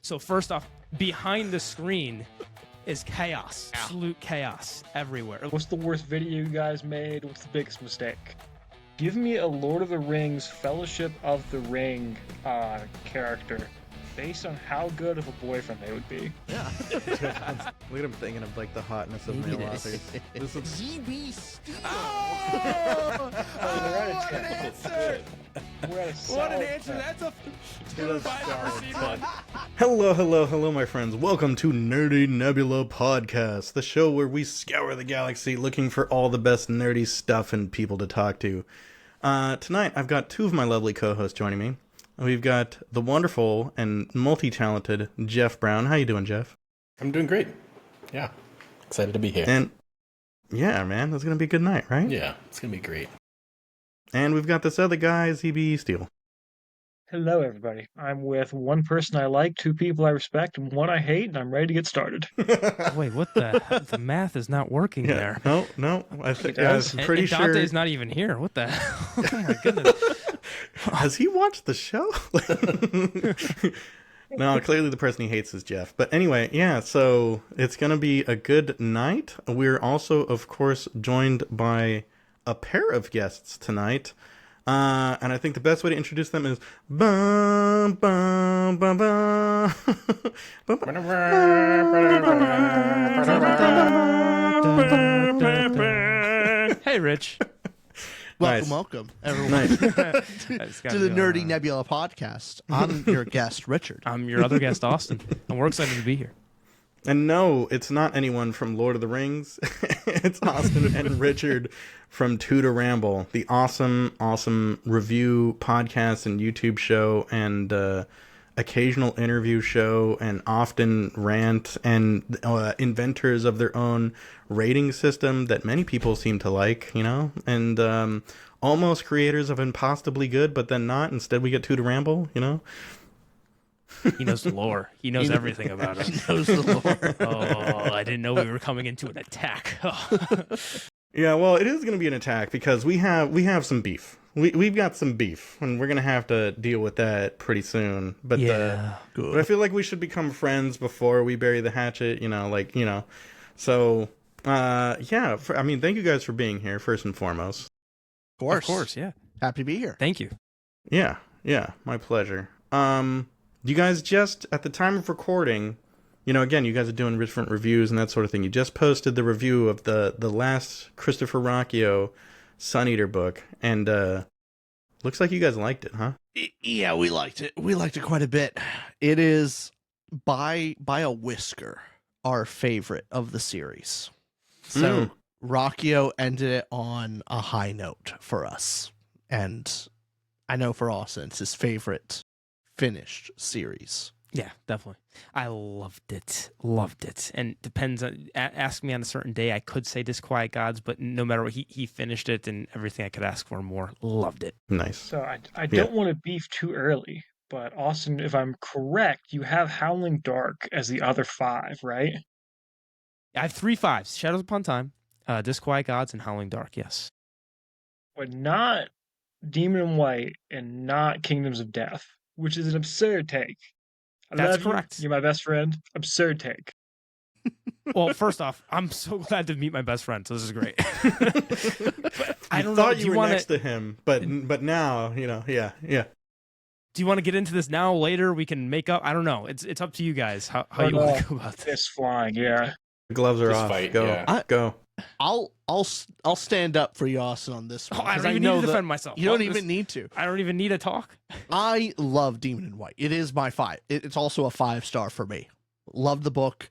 So first off, behind the screen is chaos, absolute chaos everywhere. What's the worst video you guys made? What's the biggest mistake? Give me a Lord of the Rings Fellowship of the Ring character based on how good of a boyfriend they would be. Yeah. Look at him thinking of like the hotness of male authors. This is GB Steel. Oh, we're at a 10. We're at a What an solid answer! 10. That's a 2 if I've ever seen one. Hello, my friends. Welcome to Nerdy Nebula Podcast, the show where we scour the galaxy looking for all the best nerdy stuff and people to talk to. Tonight, I've got two of my lovely co-hosts joining me. We've got the wonderful and multi-talented Jeff Brown. How you doing, Jeff? I'm doing great. Yeah. Excited to be here. And yeah, man, it's going to be a good night, right? Yeah, it's going to be great. And we've got this other guy, ZB Steele. Hello, everybody. I'm with one person I like, two people I respect, and one I hate, and I'm ready to get started. Wait, what the? The math is not working there. No. I think Yeah, I'm pretty and sure Dante's not even here. What the hell? Oh my goodness. Has he watched the show? No, clearly the person he hates is Jeff. But anyway, yeah, so it's going to be a good night. We're also, of course, joined by a pair of guests tonight. And I think the best way to introduce them is bum, bum, bum, bum. Hey, Rich. Welcome, everyone, Nice. to the Nerdy Nebula Podcast. I'm your guest, Richard. I'm your other guest, Austin, and we're excited to be here. And no, it's not anyone from Lord of the Rings. It's Austin and Richard from 2toRamble, the awesome review podcast and YouTube show and occasional interview show and often rant and inventors of their own rating system that many people seem to like, you know, and almost creators of Impossibly Good, but then not. Instead, we get 2toRamble, you know. He knows the lore. He knows everything about it. He knows the lore. Oh, I didn't know we were coming into an attack. Yeah, well, it is going to be an attack because we have some beef. We've got some beef, and we're going to have to deal with that pretty soon. But but I feel like we should become friends before we bury the hatchet, you know, like, you know. So, yeah, I mean, thank you guys for being here, first and foremost. Of course, yeah. Happy to be here. Thank you. Yeah, my pleasure. You guys just, at the time of recording, you know, again, you guys are doing different reviews and that sort of thing. You just posted the review of the last Christopher Rocchio Sun Eater book, and looks like you guys liked it, huh? Yeah, we liked it. We liked it quite a bit. It is, by a whisker, our favorite of the series. So, Rocchio ended it on a high note for us. And I know for Austin, it's his favorite finished series. Yeah, definitely. I loved it. And depends on, ask me on a certain day, I could say Disquiet Gods, but no matter what, he finished it and everything I could ask for more. Loved it. Nice. So I don't want to beef too early, but Austin, if I'm correct, you have Howling Dark as the other 5, right? I have 3 5s: Shadows Upon Time, Disquiet Gods, and Howling Dark, yes. But not Demon in White and not Kingdoms of Death, which is an absurd take. That's correct. You're my best friend. Absurd take. Well, first off, I'm so glad to meet my best friend, so this is great. But I don't know. thought Do you were wanna, next to him, but now, you know, yeah. Do you want to get into this now, later? We can make up. I don't know. It's up to you guys how you want to go about this. It's flying, yeah. The gloves are Just off. fight, Go. yeah. Go. I'll stand up for you, Austin, on this one. Oh, I 'cause don't even know need to that defend myself. You don't Oh, even need to. I don't even need to talk. I love Demon in White. It is my 5. It's also a 5-star for me. Love the book.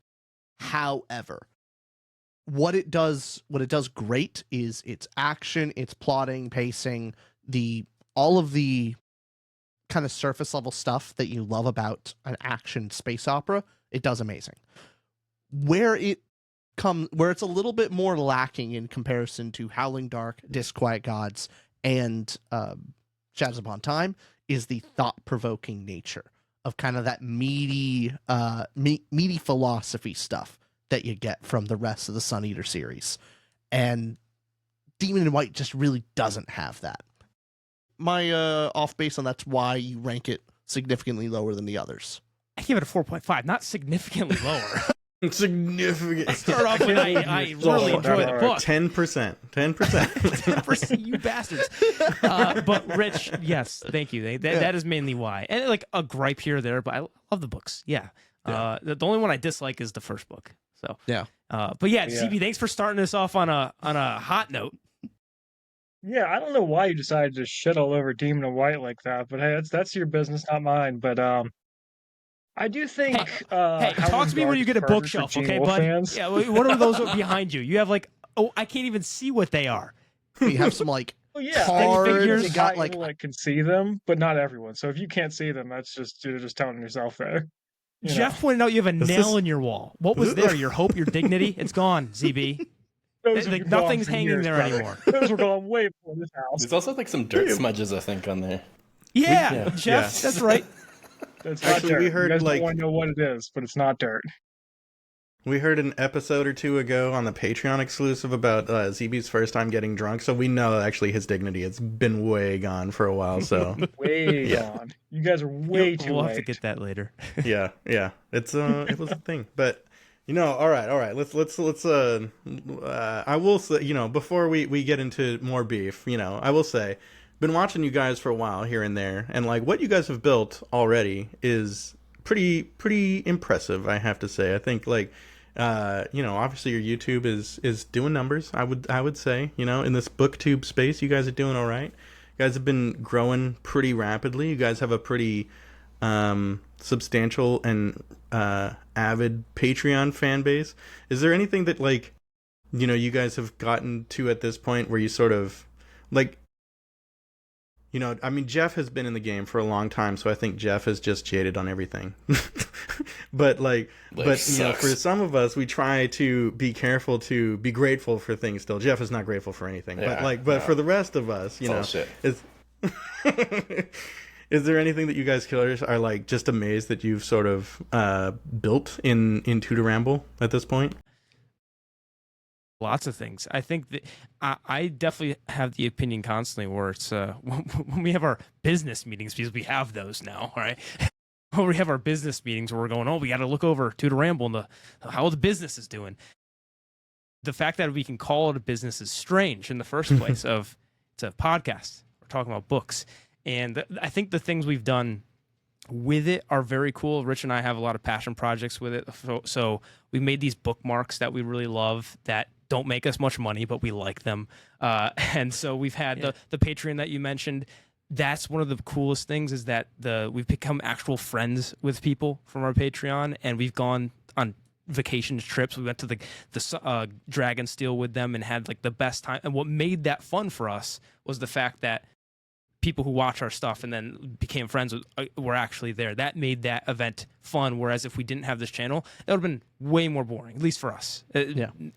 However, what it does great is its action, its plotting, pacing, all of the kind of surface level stuff that you love about an action space opera. It does amazing. Where it's a little bit more lacking in comparison to Howling Dark, Disquiet Gods, and Shadows Upon Time is the thought-provoking nature of kind of that meaty philosophy stuff that you get from the rest of the Sun Eater series. And Demon in White just really doesn't have that. My off base on that's why you rank it significantly lower than the others. I give it a 4.5, not significantly lower. Significant. Start off with I really enjoy the book. 10%. 10%. 10%, you bastards. But Rich, yes, thank you. That is mainly why. And like a gripe here or there, but I love the books. Yeah. The only one I dislike is the first book. So Yeah. But yeah, CB, thanks for starting us off on a hot note. Yeah, I don't know why you decided to shit all over Demon and White like that, but hey, that's your business, not mine. But I do think. Hey, talk to me when you get a bookshelf, okay, bud? Fans. Yeah, what are those behind you? You have like, I can't even see what they are. We have some like Well, yeah, cards. figures. You Got got like can see them, but not everyone. So if you can't see them, that's just you're just telling yourself there. You Jeff pointed out you have a nail in your wall. What was there? Your hope, your dignity? It's gone, ZB. Like, nothing's hanging there anymore. Those were gone way before this house. There's also like some dirt smudges, I think, on there. Yeah, Jeff, that's right. That's not Actually, dirt. we heard you guys like don't want to know what it is, but it's not dirt. we heard an episode or two ago on the Patreon exclusive about ZB's first time getting drunk, so we know actually his dignity has been way gone for a while. So Way gone. You guys are way too We'll late. have to get that later. yeah, it's it was a thing, but. All right. Let's. I will say, before we get into more beef, I will say, been watching you guys for a while here and there, and like what you guys have built already is pretty impressive. I have to say. I think like, obviously your YouTube is doing numbers. I would say, in this booktube space, you guys are doing all right. You guys have been growing pretty rapidly. You guys have a pretty substantial and avid Patreon fan base. Is there anything that like you guys have gotten to at this point where you sort of like I mean Jeff has been in the game for a long time, so I think Jeff is just jaded on everything. but for some of us we try to be careful to be grateful for things still. Jeff is not grateful for anything. Yeah, but for the rest of us, it's Is there anything that you guys killers are like just amazed that you've sort of built in 2toRamble at this point? Lots of things. I think that I definitely have the opinion constantly where it's when we have our business meetings, because we have those now, right? When we have our business meetings where we're going, we got to look over 2toRamble and how the business is doing. The fact that we can call it a business is strange in the first place. It's a podcast. We're talking about books. And I think the things we've done with it are very cool. Rich and I have a lot of passion projects with it. So we made these bookmarks that we really love that don't make us much money, but we like them. And so we've had the Patreon that you mentioned. That's one of the coolest things is that we've become actual friends with people from our Patreon, and we've gone on vacation trips. We went to the Dragonsteel with them and had like the best time. And what made that fun for us was the fact that people who watch our stuff and then became friends with, were actually there. That made that event fun. Whereas if we didn't have this channel, that would have been way more boring, at least for us.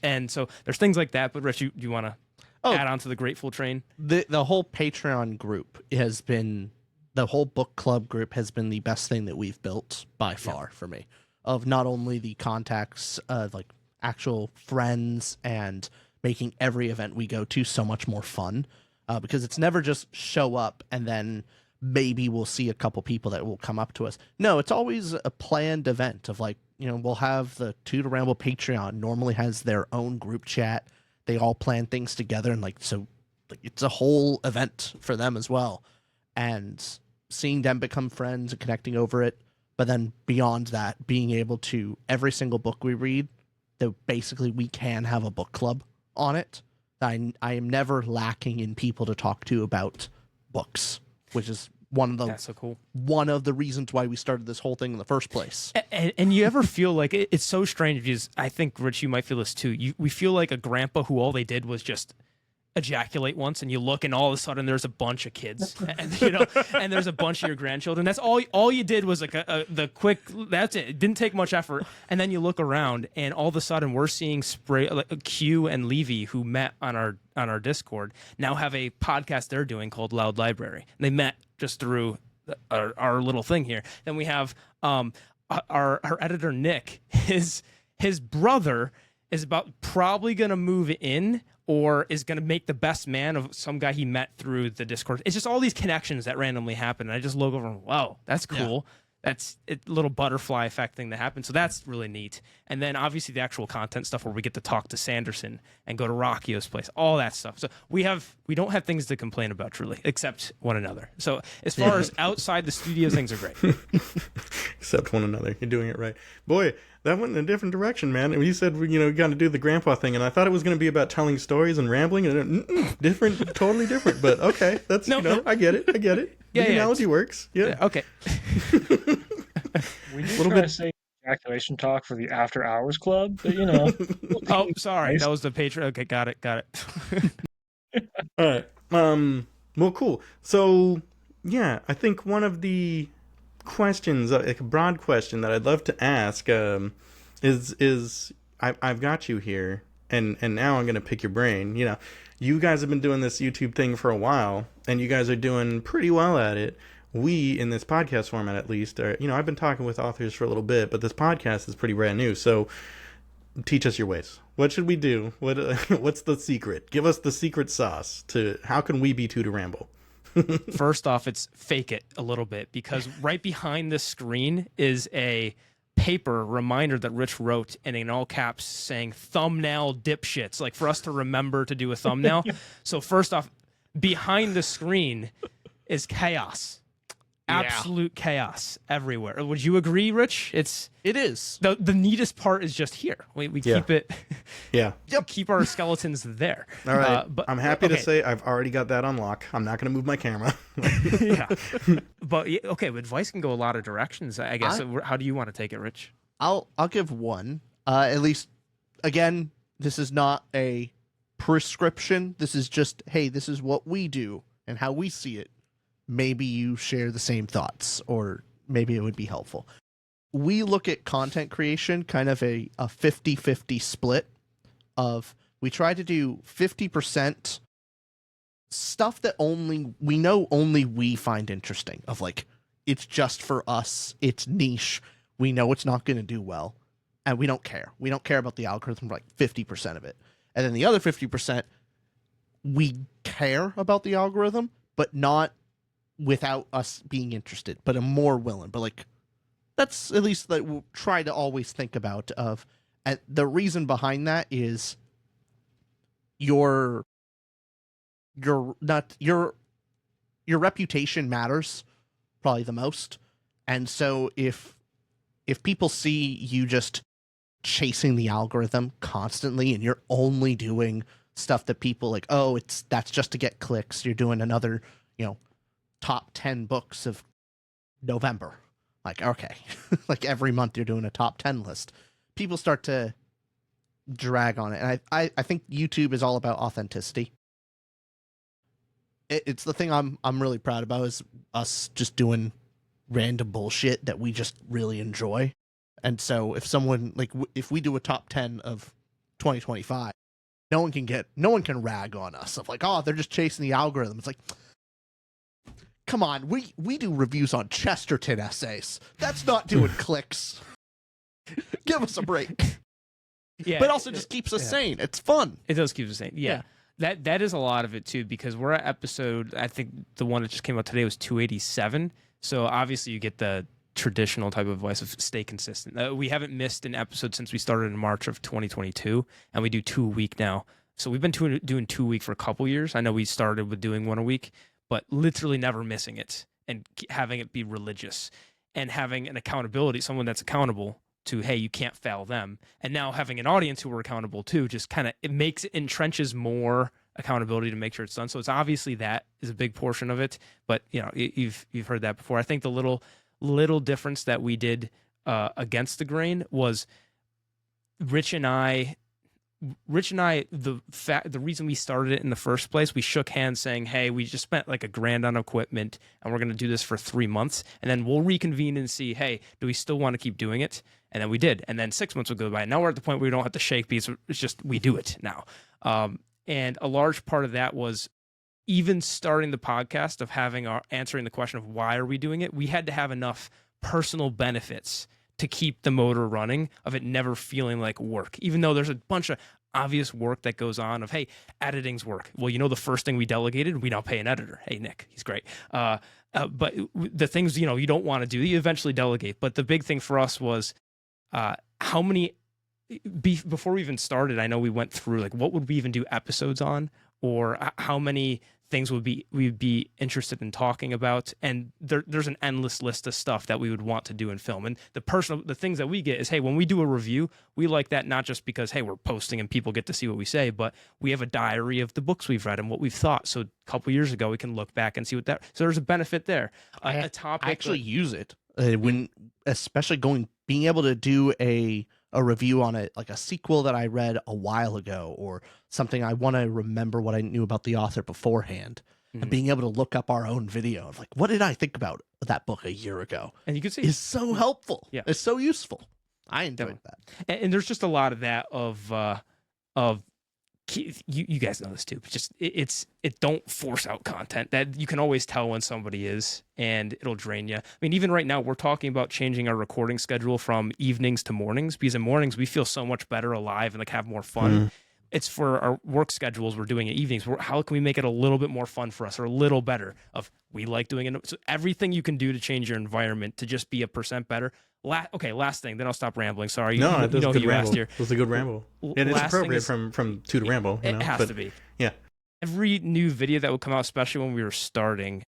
And so there's things like that. But Rich, you want to add on to the grateful train? The whole Patreon group has been, the whole book club group has been the best thing that we've built by far for me. Of not only the contacts of like actual friends and making every event we go to so much more fun. Because it's never just show up and then maybe we'll see a couple people that will come up to us. No, it's always a planned event of like, we'll have the 2toRamble Patreon normally has their own group chat. They all plan things together and so it's a whole event for them as well. And seeing them become friends and connecting over it. But then beyond that, being able to, every single book we read, that basically we can have a book club on it. I am never lacking in people to talk to about books, which is one of the That's so cool. One of the reasons why we started this whole thing in the first place. And you ever feel like it's so strange because I think Rich, you might feel this too. We feel like a grandpa who all they did was just ejaculate once, and you look, and all of a sudden there's a bunch of kids, and and there's a bunch of your grandchildren. That's all you did was like the quick. That's it. It didn't take much effort, and then you look around, and all of a sudden we're seeing Q and Levy, who met on our Discord, now have a podcast they're doing called Loud Library. And they met just through our little thing here. Then we have our editor Nick. His brother is probably gonna move in, or is going to make the best man of some guy he met through the Discord. It's just all these connections that randomly happen. And I just look over and, wow, that's cool. That's a little butterfly effect thing that happens. So that's really neat. And then obviously the actual content stuff where we get to talk to Sanderson and go to Rockio's place, all that stuff. So we don't have things to complain about truly, except one another. So as far as outside the studio, things are great. Except one another. You're doing it right. Boy, that went in a different direction, man. You said, you got to do the grandpa thing, and I thought it was going to be about telling stories and rambling, and different, totally different. But okay, that's, no. I get it. Yeah, the analogy works. Yeah. Okay. We do try to say ejaculation talk for the After Hours Club, but Oh, sorry. That was the Patreon. Okay, got it. All right. Well, cool. So, yeah, I think one of the questions, like a broad question that I'd love to ask, is I've got you here, and now I'm gonna pick your brain. You guys have been doing this YouTube thing for a while, and you guys are doing pretty well at it. We, in this podcast format at least, are, I've been talking with authors for a little bit, but this podcast is pretty brand new. So teach us your ways. What should we do? What's the secret? Give us the secret sauce to how can we be 2toRamble? First off, it's fake it a little bit, because right behind the screen is a paper reminder that Rich wrote and in all caps saying thumbnail dipshits, like for us to remember to do a thumbnail. So first off, behind the screen is chaos. Absolute chaos everywhere. Would you agree, Rich? It is. The neatest part is just here. We keep it. Yeah. Keep our skeletons there. All right. But I'm happy to say I've already got that on lock. I'm not going to move my camera. Yeah. But advice can go a lot of directions, I guess. How do you want to take it, Rich? I'll give one. At least, again, this is not a prescription. This is just, hey, this is what we do and how we see it. Maybe you share the same thoughts, or maybe it would be helpful. We look at content creation kind of a 50-50 split of, we try to do 50% stuff that only we find interesting, of like, it's just for us, it's niche, we know it's not going to do well, and we don't care. We don't care about the algorithm for like 50% of it. And then the other 50%, we care about the algorithm, but not without us being interested, but I'm more willing. But like, that's at least that we'll try to always think about of. And the reason behind that is your reputation matters probably the most. And so if people see you just chasing the algorithm constantly and you're only doing stuff that people like, that's just to get clicks, you're doing another, top 10 books of November. Like, okay. Like every month you're doing a top 10 list. People start to drag on it. And I think YouTube is all about authenticity. It's the thing I'm really proud about, is us just doing random bullshit that we just really enjoy. And so if someone, like, if we do a top 10 of 2025, no one can rag on us of like, they're just chasing the algorithm. It's like, come on, we do reviews on Chesterton essays. That's not doing clicks. Give us a break. Yeah, but also just keeps us sane. It's fun. It does keep us sane. Yeah. That is a lot of it too, because we're at episode, I think the one that just came out today was 287. So obviously you get the traditional type of advice of stay consistent. We haven't missed an episode since we started in March of 2022, and we do 2 a week now. So we've been doing 2 a week for a couple years. I know we started with doing 1 a week, but literally never missing it and having it be religious and having an accountability, someone that's accountable to, hey, you can't fail them. And now having an audience who are accountable too, just kind of, it entrenches more accountability to make sure it's done. So it's obviously that is a big portion of it, but you've heard that before. I think the little difference that we did against the grain was Rich and I, the reason we started it in the first place, we shook hands saying, hey, we just spent like $1,000 on equipment and we're going to do this for 3 months. And then we'll reconvene and see, hey, do we still want to keep doing it? And then we did. And then 6 months would go by. Now we're at the point where we don't have to shake beats. It's just, we do it now. And a large part of that was even starting the podcast of answering the question of why are we doing it? We had to have enough personal benefits to keep the motor running, of it never feeling like work, even though there's a bunch of obvious work that goes on of, hey, editing's work. Well, the first thing we delegated, we now pay an editor. Hey, Nick, he's great. But the things, you don't want to do, you eventually delegate. But the big thing for us was how many, before we even started, I know we went through, like, what would we even do episodes on, or how many things we'd be interested in talking about, and there's an endless list of stuff that we would want to do in film. And the things that we get is, hey, when we do a review, we like that not just because, hey, we're posting and people get to see what we say, but we have a diary of the books we've read and what we've thought. So a couple years ago, we can look back and see what that. So there's a benefit there. A topic I actually use it when, especially being able to do a review on like a sequel that I read a while ago, or something I want to remember what I knew about the author beforehand, and being able to look up our own video of, like, what did I think about that book a year ago? And you can see is so helpful. Yeah, it's so useful. I enjoyed that. And there's just a lot of that of you guys know this too. But it don't force out content that you can always tell when somebody is, and it'll drain you. I mean, even right now we're talking about changing our recording schedule from evenings to mornings, because in mornings we feel so much better alive and, like, have more fun. It's for our work schedules. We're doing it evenings. How can we make it a little bit more fun for us, or a little better? We like doing it. So everything you can do to change your environment to just be 1% better. Last thing, then I'll stop rambling. Sorry. No, it was a good ramble. Here. It was a good ramble. And it's appropriate from 2toRamble. It has to be. Yeah. Every new video that would come out, especially when we were starting,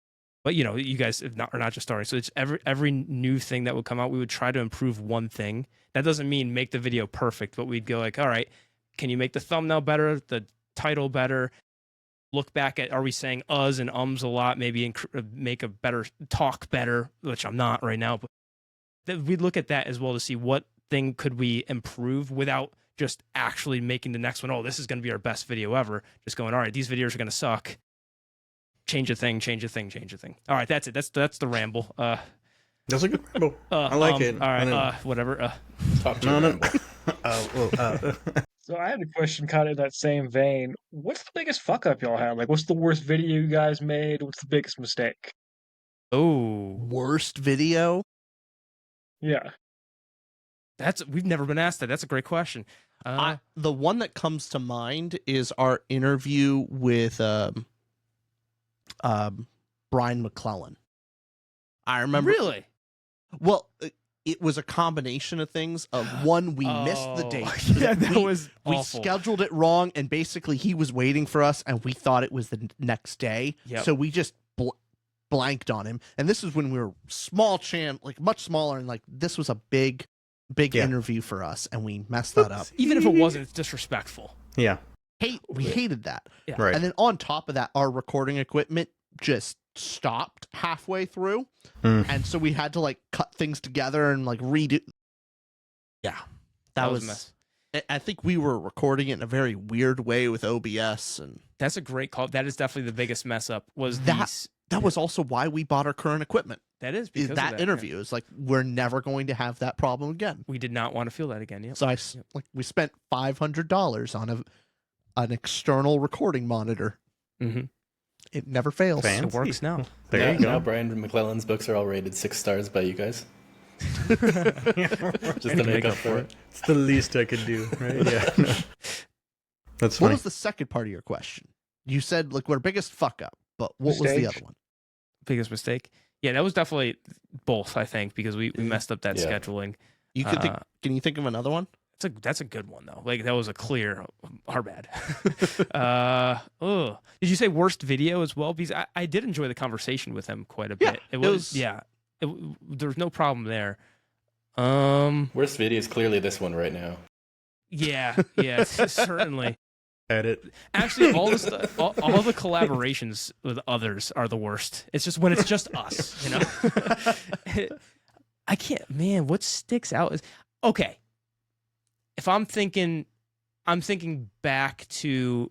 but you guys are not just starting. So it's every new thing that would come out, we would try to improve one thing. That doesn't mean make the video perfect, but we'd go like, all right, can you make the thumbnail better, the title better? Look back at, are we saying uhs and ums a lot? Maybe make a better talk better, which I'm not right now. But we'd look at that as well to see what thing could we improve without just actually making the next one, oh, this is going to be our best video ever. Just going, all right, these videos are going to suck. Change a thing. All right, that's it. That's the ramble. That's a good ramble. I like it. All right, whatever. Talk to So I had a question kind of in that same vein. What's the biggest fuck up y'all had? Like, what's the worst video you guys made? What's the biggest mistake? Oh, worst video? Yeah. We've never been asked that. That's a great question. The one that comes to mind is our interview with Brian McClellan. I remember. Really? Well, it was a combination of things. One, we missed the date. Yeah, that was we awful. scheduled it wrong, and basically he was waiting for us, and we thought it was the next day. Yep. So we just blanked on him. And this is when we were much smaller, and like this was a big interview for us, and we messed that up. Even if it wasn't, it's disrespectful. Yeah. We hated that. Yeah. Right. And then on top of that, our recording equipment just stopped halfway through. And so we had to like cut things together and like redo. Yeah. That was a mess. I think we were recording it in a very weird way with OBS, and That's a great call. That is definitely the biggest mess up. Was that was also why we bought our current equipment. That is Is because of that interview is like, we're never going to have that problem again. We did not want to feel that again. Yep. So we spent $500 on an external recording monitor. Mm-hmm. It never fails. Fancy. It works now. There you go. Now Brian McClellan's books are all rated 6 stars by you guys. Just to make up for it. It's the least I could do, right? Yeah. No. That's What funny. was the second part of your question? You said like our biggest fuck up, but what was the Mistake. other one? Biggest mistake. Yeah, that was definitely both, I think, because we messed up that Yeah. scheduling. You could think. Can you think of another one? That's a good one though. Like that was a clear our bad. Did you say worst video as well? Because I did enjoy the conversation with him quite a Yeah, bit. It was there's no problem there. Worst video is clearly this one right now. Yeah, certainly. Edit. Actually, all the collaborations with others are the worst. It's just when it's just us, you know. I can't. Man, what sticks out is okay. If I'm thinking back to.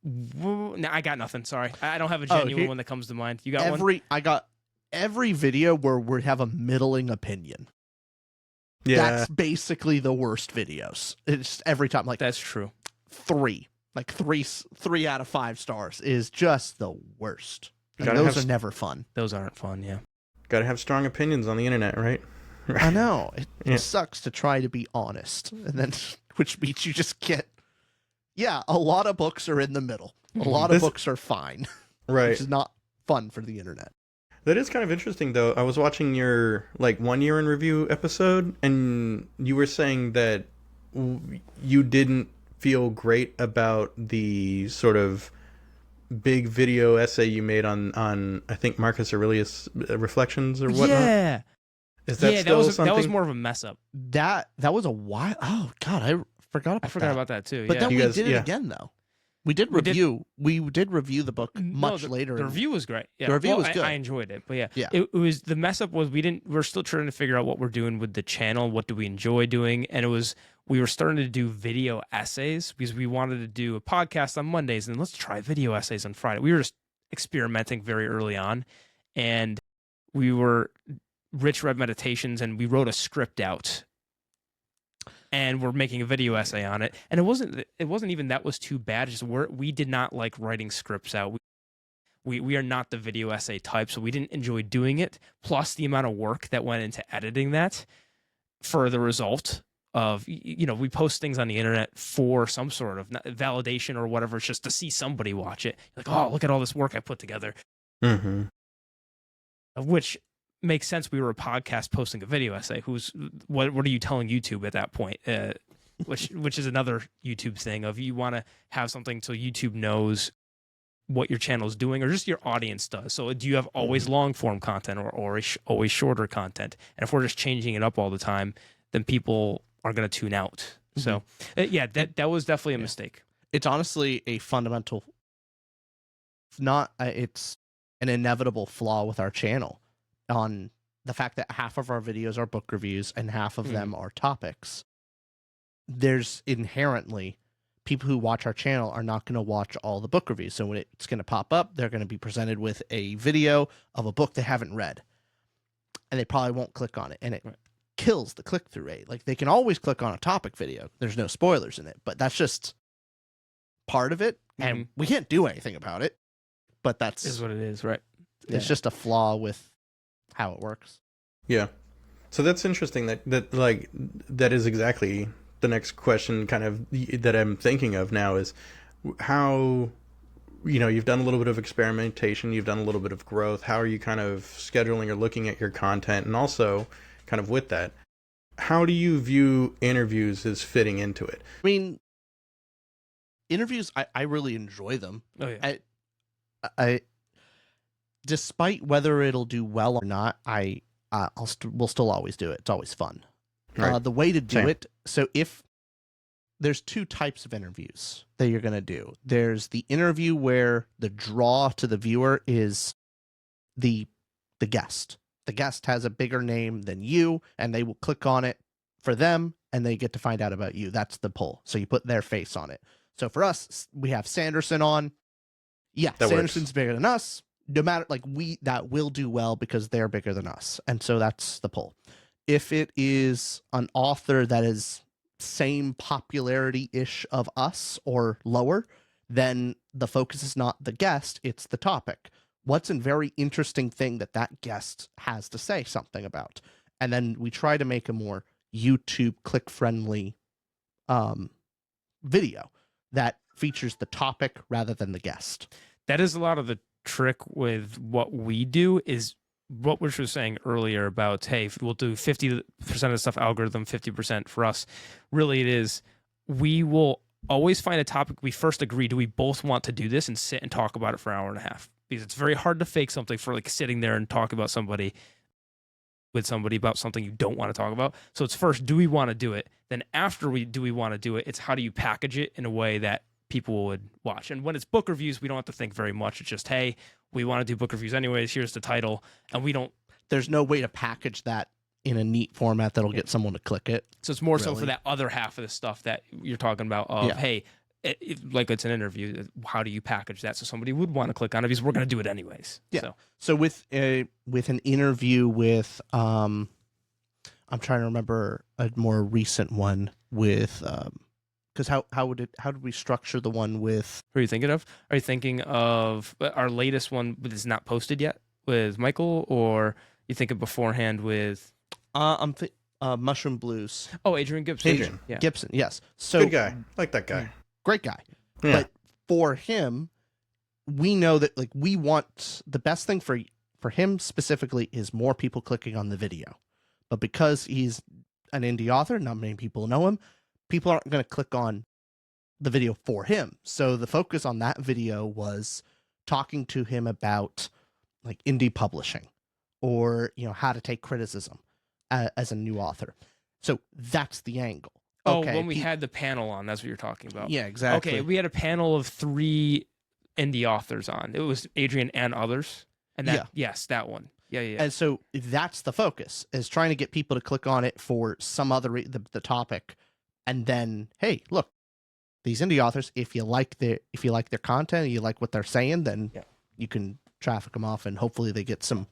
No, I got nothing. Sorry, I don't have a genuine one that comes to mind. You got one? I got every video where we have a middling opinion. Yeah. That's basically the worst videos. It's every time like That's true. three out of 5 stars is just the worst. And Gotta those have are never fun. Those aren't fun. Yeah. Gotta have strong opinions on the internet, right? I know. It Yeah. sucks to try to be honest, and then which means you just get yeah, a lot of books are in the middle. A lot of books are fine, Right. which is not fun for the internet. That is kind of interesting, though. I was watching your 1 year in review episode, and you were saying that you didn't feel great about the sort of big video essay you made on I think Marcus Aurelius Reflections or whatnot. Yeah. Is that Yeah, still that something? was more of a mess up. That was a while. Oh God, I forgot about I forgot about that too. But yeah. then You we guys- did it yeah. again though. We did We did- review. We did review the book much later. The review was great. Yeah. The review was I good. enjoyed it, but yeah, Yeah. It was the mess up was we're still trying to figure out what we're doing with the channel. What do we enjoy doing? And we were starting to do video essays because we wanted to do a podcast on Mondays and let's try video essays on Friday. We were just experimenting very early on, and Rich read Meditations and we wrote a script out. And we're making a video essay on it, and it wasn't even that was too bad. Just we did not like writing scripts out. We are not the video essay type, so we didn't enjoy doing it. Plus the amount of work that went into editing that for the result of we post things on the internet for some sort of validation or whatever. It's just to see somebody watch it. Like, oh, look at all this work I put together. Mm-hmm. Of which makes sense. We were a podcast posting a video essay. What are you telling YouTube at that point? Which is another YouTube thing of you want to have something so YouTube knows what your channel is doing or just your audience does. So do you have always long form content or always shorter content? And if we're just changing it up all the time, then people are going to tune out. So yeah, that was definitely a mistake. It's honestly a fundamental, it's an inevitable flaw with our channel on the fact that half of our videos are book reviews and half of them are topics. There's inherently people who watch our channel are not going to watch all the book reviews. So when it's going to pop up, they're going to be presented with a video of a book they haven't read, and they probably won't click on it. And it kills the click-through rate. Like, they can always click on a topic video. There's no spoilers in it, but that's just part of it. And we can't do anything about it, but that's Is what it is, right? it's just a flaw with how it works. Yeah. So that's interesting that is exactly the next question kind of that I'm thinking of now is how, you've done a little bit of experimentation, you've done a little bit of growth. How are you kind of scheduling or looking at your content? And also kind of with that, how do you view interviews as fitting into it? I mean, interviews, I really enjoy them. Oh yeah. I despite whether it'll do well or not, we'll still always do it. It's always fun. Right. The way to do Same. it, so if there's two types of interviews that you're going to do. There's the interview where the draw to the viewer is the guest. The guest has a bigger name than you, and they will click on it for them, and they get to find out about you. That's the pull. So you put their face on it. So for us, we have Sanderson on. Yeah, That Sanderson's works. bigger than us. No matter, that will do well because they're bigger than us. And so that's the pull. If it is an author that is same popularity-ish of us or lower, then the focus is not the guest, it's the topic. What's a very interesting thing that guest has to say something about? And then we try to make a more YouTube click-friendly video that features the topic rather than the guest. That is a lot of the trick with what we do is what Rich was saying earlier about, hey, we'll do 50% of the stuff algorithm, 50% for us. Really, it is we will always find a topic we first agree, do we both want to do this and sit and talk about it for an hour and a half? Because it's very hard to fake something for sitting there and talk about somebody about something you don't want to talk about. So it's first, do we want to do it? Then after do we want to do it, it's how do you package it in a way that people would watch. And when it's book reviews, we don't have to think very much. It's just, hey, we want to do book reviews anyways. Here's the title. And there's no way to package that in a neat format that'll get someone to click it. So it's more so for Really? that other half of the stuff that you're talking about of, Yeah. hey, like it's an interview. How do you package that so somebody would want to click on it because we're going to do it anyways. Yeah. So with an interview with I'm trying to remember a more recent one with because how did we structure the one with? Who are you thinking of? Are you thinking of our latest one that is not posted yet with Michael, or you thinking beforehand with? Mushroom Blues. Oh, Adrian Gibson. Adrian. Yeah. Gibson, yes. So Good guy. I like that guy. Great guy. Yeah. But for him, we know that like we want the best thing for him specifically is more people clicking on the video. But because he's an indie author, not many people know him, people aren't going to click on the video for him. So the focus on that video was talking to him about like indie publishing or, you know, how to take criticism as a new author. So that's the angle. Oh, when we had the panel on, that's what you're talking about. Yeah, exactly. Okay, we had a panel of 3 indie authors on. It was Adrian and others. And that, yes, that one. Yeah. And so that's the focus, is trying to get people to click on it for some other the topic, and then, hey, look, these indie authors, if you like their content, you like what they're saying, then you can traffic them off, and hopefully they get some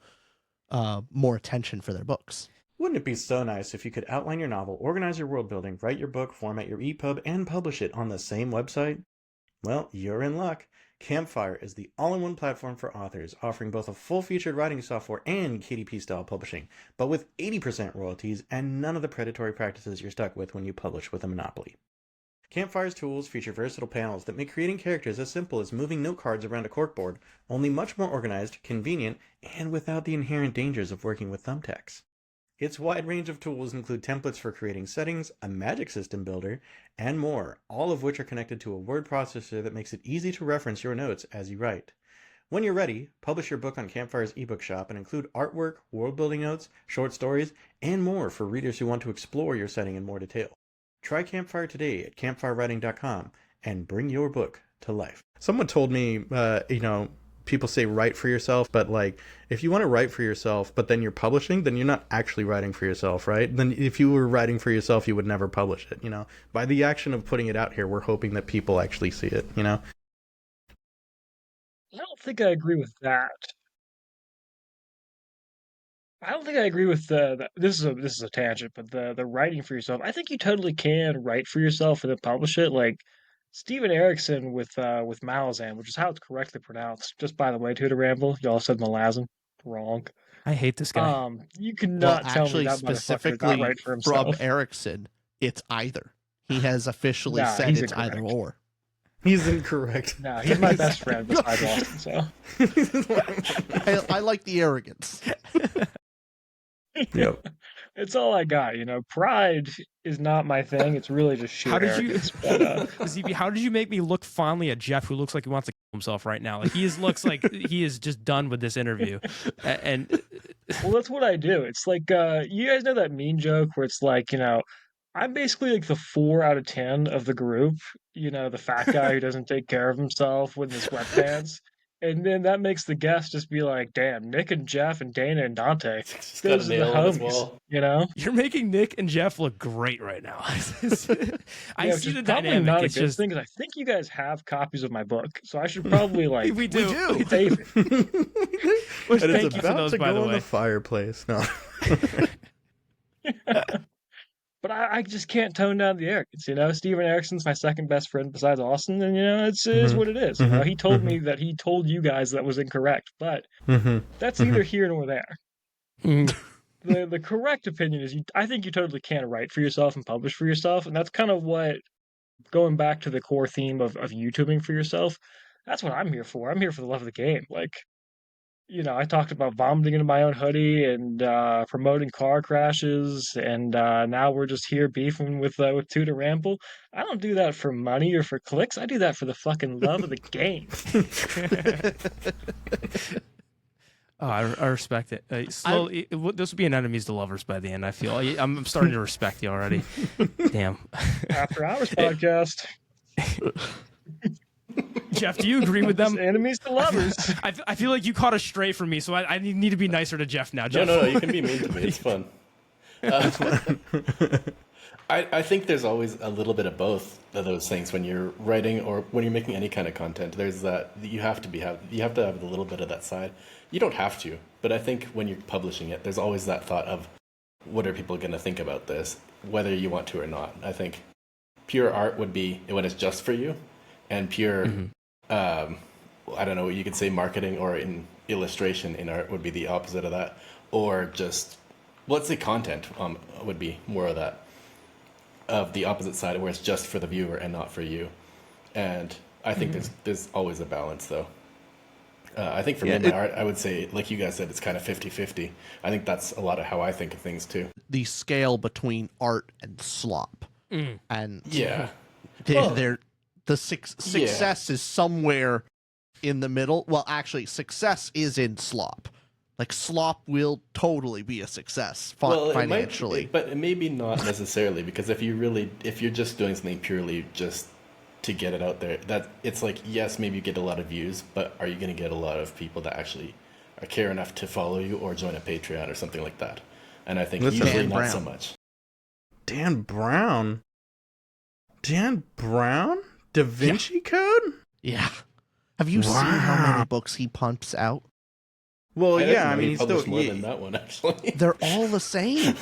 more attention for their books. Wouldn't it be so nice if you could outline your novel, organize your world building, write your book, format your EPUB, and publish it on the same website? Well, you're in luck. Campfire is the all-in-one platform for authors, offering both a full-featured writing software and KDP-style publishing, but with 80% royalties and none of the predatory practices you're stuck with when you publish with a monopoly. Campfire's tools feature versatile panels that make creating characters as simple as moving note cards around a corkboard, only much more organized, convenient, and without the inherent dangers of working with thumbtacks. Its wide range of tools include templates for creating settings, a magic system builder, and more, all of which are connected to a word processor that makes it easy to reference your notes as you write. When you're ready, publish your book on Campfire's ebook shop and include artwork, world-building notes, short stories, and more for readers who want to explore your setting in more detail. Try Campfire today at campfirewriting.com and bring your book to life. Someone told me, people say write for yourself, but like if you want to write for yourself but then you're publishing, then you're not actually writing for yourself, right? Then if you were writing for yourself, you would never publish it. By the action of putting it out here, we're hoping that people actually see it. I don't think I agree with that. I don't think I agree with this is a tangent, but the writing for yourself. I think you totally can write for yourself and then publish it. Like Steven Erickson with Malazan, which is how it's correctly pronounced. Just by the way, 2toRamble, y'all said Malazan wrong. I hate this guy. You cannot tell me that motherfucker specifically not right for himself. from Erickson, it's either. He has officially said it's incorrect. either or. He's incorrect. No, he's my best friend besides Austin, so. I like the arrogance. Yep. It's all I got, Pride is not my thing. It's really just sheer arrogance. But, ZB, how did you make me look fondly at Jeff, who looks like he wants to kill himself right now? Like looks like he is just done with this interview. And well, that's what I do. It's like you guys know that mean joke where it's like, I'm basically like the 4 out of 10 of the group. The fat guy who doesn't take care of himself with his sweatpants. And then that makes the guests just be like, damn, Nick and Jeff and Dana and Dante. Those are the homies, You're making Nick and Jeff look great right now. I see the dynamic. Not a good thing, 'cause I think you guys have copies of my book, so I should probably we do. save it. Which thank it's you for about those, to by go the in way. the fireplace. No. But I just can't tone down the arrogance, Steven Erickson's my second best friend besides Austin, and it is what it is. He told me that he told you guys that was incorrect, but that's neither here nor there. The correct opinion is I think you totally can write for yourself and publish for yourself, and that's kind of what, going back to the core theme of YouTubing for yourself, that's what I'm here for. I'm here for the love of the game. Like, I talked about vomiting into my own hoodie and promoting car crashes, and now we're just here beefing with 2toRamble. I don't do that for money or for clicks. I do that for the fucking love of the game. I respect it. Slowly, this will be an enemies to lovers by the end. I feel I'm starting to respect you already. Damn. After Hours podcast. Jeff, do you agree with them? Enemies to lovers. I feel like you caught a stray from me, so I need to be nicer to Jeff now. Jeff. No, you can be mean to me. It's fun. I think there's always a little bit of both of those things when you're writing or when you're making any kind of content. There's that you have to have a little bit of that side. You don't have to, but I think when you're publishing it, there's always that thought of what are people going to think about this, whether you want to or not. I think pure art would be when it's just for you, and pure I don't know what you could say, marketing or in illustration in art would be the opposite of that, or just let's say content would be more of that, of the opposite side where it's just for the viewer and not for you. And I think there's always a balance, though. I think for me, my art, I would say, like you guys said, it's kind of 50-50. I think that's a lot of how I think of things, too. The scale between art and slop. And Yeah. Success is somewhere in the middle. Well, actually, success is in slop. Like, slop will totally be a success financially. But maybe not necessarily, because if you're just doing something purely just to get it out there, that it's like, yes, maybe you get a lot of views, but are you going to get a lot of people that actually care enough to follow you or join a Patreon or something like that? And I think usually not so much. Dan Brown? Da Vinci Code? Yeah. Have you seen how many books he pumps out? Well, I mean, he's published still more than that one, actually. They're all the same.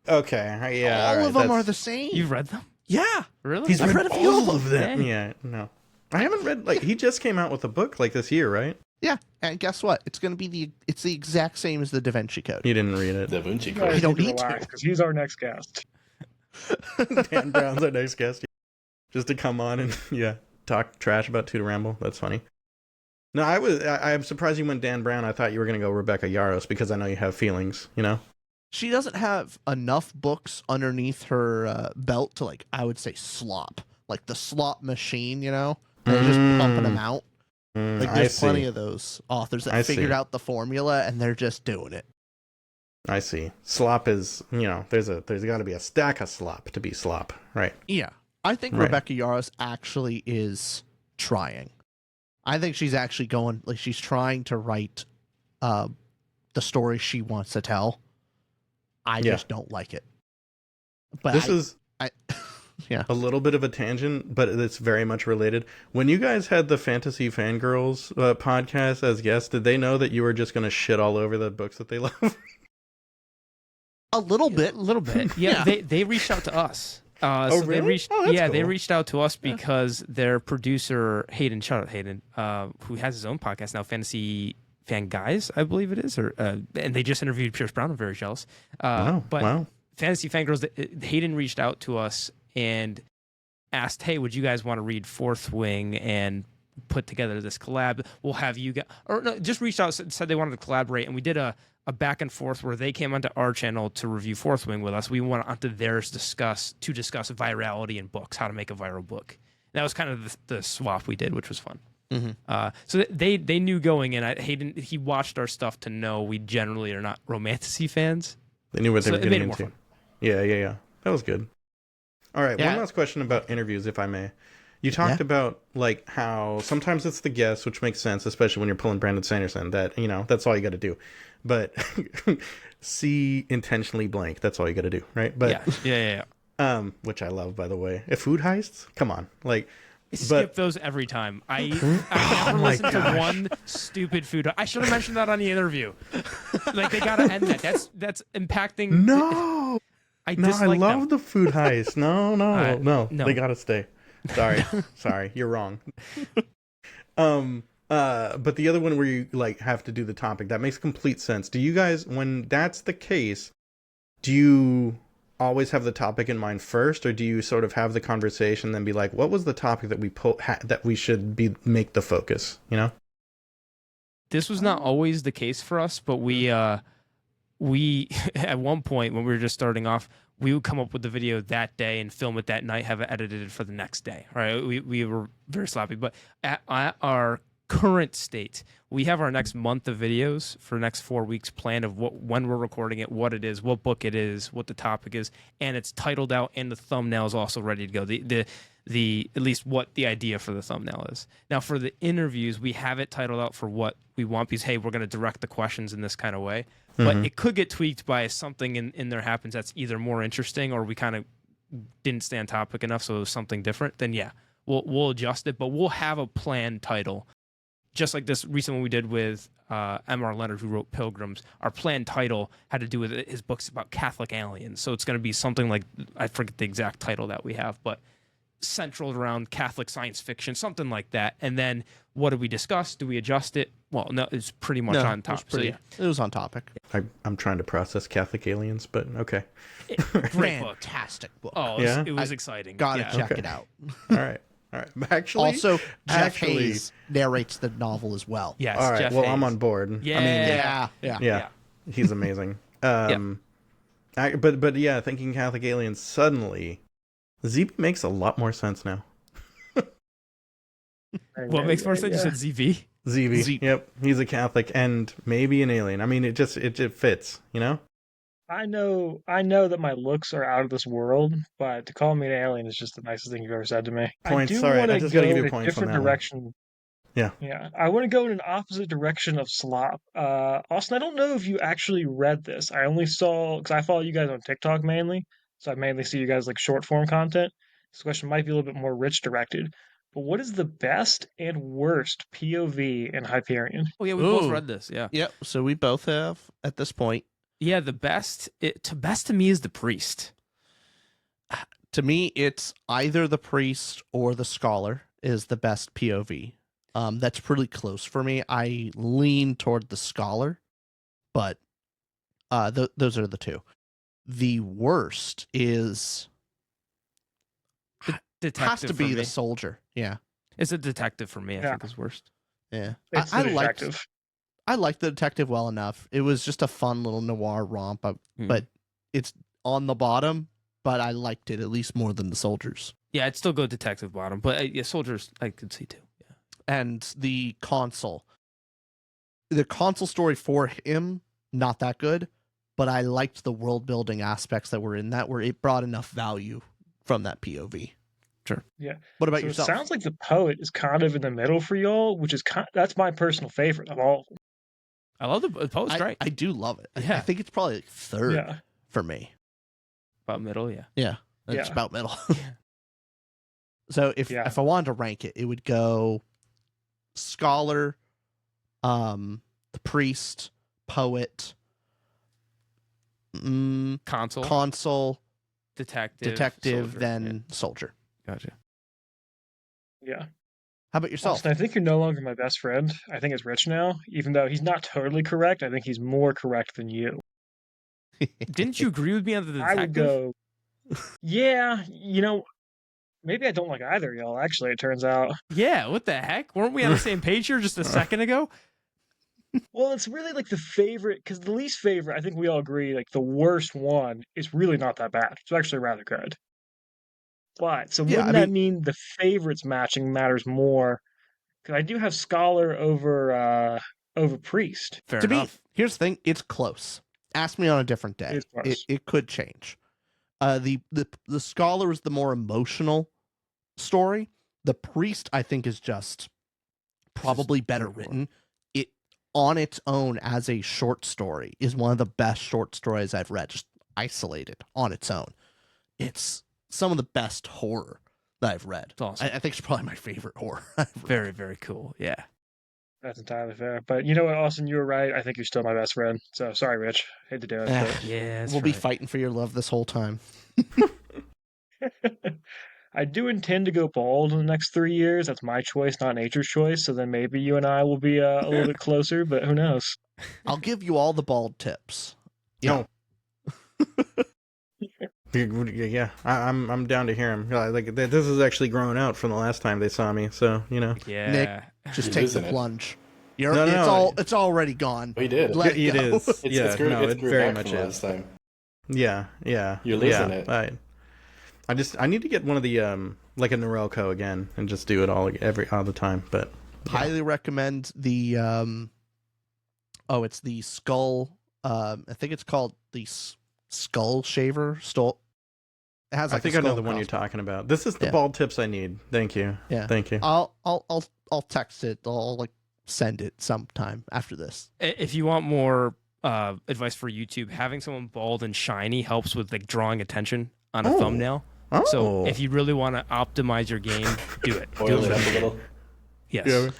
Okay, yeah. All of them are the same. You've read them? Yeah. Really? He's read a few all of of them. them. Yeah, no. I haven't read, like, he just came out with a book, like, this year, right? Yeah, and guess what? It's going to be the exact same as the Da Vinci Code. You didn't read it. Da Vinci You Code. guys don't need need to. relax, because he's our next guest. Dan Brown's our next guest. Just to come on and, talk trash about 2toRamble. That's funny. No, I'm surprised you went Dan Brown. I thought you were going to go Rebecca Yarros because I know you have feelings, you know? She doesn't have enough books underneath her belt to, like, I would say slop. Like the slop machine, you know? They're just pumping them out. Like, there's plenty of those authors that figured out the formula and they're just doing it. I see. Slop is, there's got to be a stack of slop to be slop, right? Yeah. I think Rebecca Yarros actually is trying. I think she's actually going, like, she's trying to write the story she wants to tell. I just don't like it. But this is yeah, a little bit of a tangent, but it's very much related. When you guys had the Fantasy Fangirls podcast as guests, did they know that you were just going to shit all over the books that they love? a little bit. Yeah, they reached out to us. Really? They reached, cool. they reached out to us because their producer Hayden, shout out Hayden, who has his own podcast now, Fantasy Fan Guys, I believe it is, and they just interviewed Pierce Brown. I'm very jealous. But Fantasy Fangirls, Hayden reached out to us and asked, "Hey, would you guys want to read Fourth Wing and put together this collab? We'll have you guys," or no, just reached out, said they wanted to collaborate, and we did a back and forth where they came onto our channel to review Fourth Wing with us. We went onto theirs to discuss virality in books, how to make a viral book. That was kind of the swap we did, which was fun. Mm-hmm. So they knew going in. Hayden, he watched our stuff to know we generally are not romantasy fans. They knew what they were getting more into. fun. Yeah. That was good. All right, one last question about interviews, if I may. You talked about, like, how sometimes it's the guest, which makes sense, especially when you're pulling Brandon Sanderson, that, that's all you got to do. But see intentionally blank, that's all you got to do, right? But yeah. Which I love, by the way. Food heists? Come on. Like, I skip those every time. I never listen to one stupid food. I should have mentioned that on the interview. Like, they gotta end that. That's impacting. No, I love the food heist. No, they gotta stay. Sorry, you're wrong. But the other one where you, like, have to do the topic, that makes complete sense. Do you guys, when that's the case, do you always have the topic in mind first, or do you sort of have the conversation then be like, what was the topic that that we should make the focus, This was not always the case for us, but we at one point when we were just starting off, we would come up with the video that day and film it that night, have it edited for the next day. Right? We were very sloppy, but at our current state, we have our next month of videos for the next 4 weeks planned of when we're recording it, what it is, what book it is, what the topic is, and it's titled out and the thumbnail is also ready to go. The at least what the idea for the thumbnail is. Now for the interviews, we have it titled out for what we want because, hey, we're going to direct the questions in this kind of way. But it could get tweaked by something in there happens that's either more interesting or we kind of didn't stay on topic enough, so it was something different. Then we'll adjust it, but we'll have a planned title. Just like this recent one we did with M.R. Leonard, who wrote Pilgrims, our planned title had to do with his books about Catholic aliens. So it's going to be something like, I forget the exact title that we have, but central around Catholic science fiction, something like that. And then what do we discuss? Do we adjust it? Well, no, it's pretty much on top. It was on topic. I'm trying to process Catholic aliens, but okay. Great book. Fantastic book. Oh, it was exciting. Gotta check it out. All right. All right. Actually, Also, Jeff actually- Hayes narrates the novel as well. Yes. all right. Jeff Well, Hayes. I'm on board. Yeah. I mean, Yeah. yeah, he's amazing. But yeah, thinking Catholic aliens, suddenly ZB makes a lot more sense now. What makes more sense? You said ZV. ZB. Z- Yep, he's a Catholic and maybe an alien. I mean, it fits, you know. I know that my looks are out of this world, but to call me an alien is just the nicest thing you've ever said to me. Points, I do sorry, want I to just go gotta give in you a points on different that one. direction. Yeah. Yeah, I want to go in an opposite direction of slop. Austin, I don't know if you actually read this. I only saw, because I follow you guys on TikTok mainly, so I mainly see you guys like short form content. This question might be a little bit more rich directed. But what is the best and worst POV in Hyperion? Oh yeah, we both Ooh. read this. Yeah. Yep. So we both have at this point. Yeah. The best. Best to me is the priest. To me, it's either the priest or the scholar is the best POV. That's pretty close for me. I lean toward the scholar, but those are the two. The worst is Detective has to for be me. the soldier. Yeah, It's a detective for me. I Yeah. think is worst. yeah. It's I the liked detective. I liked the detective well enough. It was just a fun little noir romp, but it's on the bottom. But I liked it at least more than the soldiers. Yeah, I'd still go detective bottom, but yeah, soldiers I could see too. Yeah. And the console story for him, not that good, but I liked the world building aspects that were in that, where it brought enough value from that POV. Sure. Yeah. What about So yourself? it sounds like the poet is kind of in the middle for y'all, which is that's my personal favorite of all. I love the poet's great. I do love it. I Yeah. think it's probably like third Yeah. for me. About middle, yeah. Yeah, it's Yeah. about middle. So if Yeah. I wanted to rank it, it would go scholar, the priest, poet, Console, console, detective, soldier. then soldier. Yeah. Gotcha. Yeah. How about yourself? Austin, I think you're no longer my best friend. I think it's Rich now. Even though he's not totally correct, I think he's more correct than you. Didn't you agree with me on the detective? I would go. Yeah, maybe I don't like either of y'all, actually, it turns out. Yeah, what the heck? Weren't we on the same page here just a second ago? Well, it's really like the favorite, because the least favorite, I think we all agree, like the worst one is really not that bad. It's actually rather good. But, so Yeah, wouldn't I that mean the favorites matching matters more? Because I do have Scholar over Priest. Fair To me, enough. here's the thing: it's close. Ask me on a different day. It's close. It could change. The scholar is the more emotional story. The priest, I think, is just probably better beautiful. written. It on its own as a short story is one of the best short stories I've read, just isolated on its own. It's some of the best horror that I've read. It's awesome. I think it's probably my favorite horror I've read. Very, very cool. Yeah. That's entirely fair. But you know what, Austin, you were right. I think you're still my best friend. So sorry, Rich. Hate to do it. Eh. Yeah. We'll be fighting for your love this whole time. But I do intend to go bald in the next 3 years. That's my choice, not nature's choice. So then maybe you and I will be a little bit closer, but who knows? I'll give you all the bald tips. No. Yeah, I'm down to hear him. Like this is actually grown out from the last time they saw me, so Yeah. Nick, just You're take losing the it. plunge. No. It's already gone. We did. Let it go. is. It's, Yeah, it's grew, no, it's it grew very back much from is. last time. Yeah. You're losing it. I need to get one of the like a Norelco again and just do it all the time. But Highly recommend the it's the skull. I think it's called the skull shaver. It has. I Like think a I know skull the one you're crossbow. talking about. This is the Yeah. bald tips I need. Thank you. Yeah. Thank you. I'll text it. I'll like send it sometime after this. If you want more advice for YouTube, having someone bald and shiny helps with like drawing attention on a Oh. thumbnail. Oh. So if you really want to optimize your game, do it. Oil Do it up a it. little. Yes.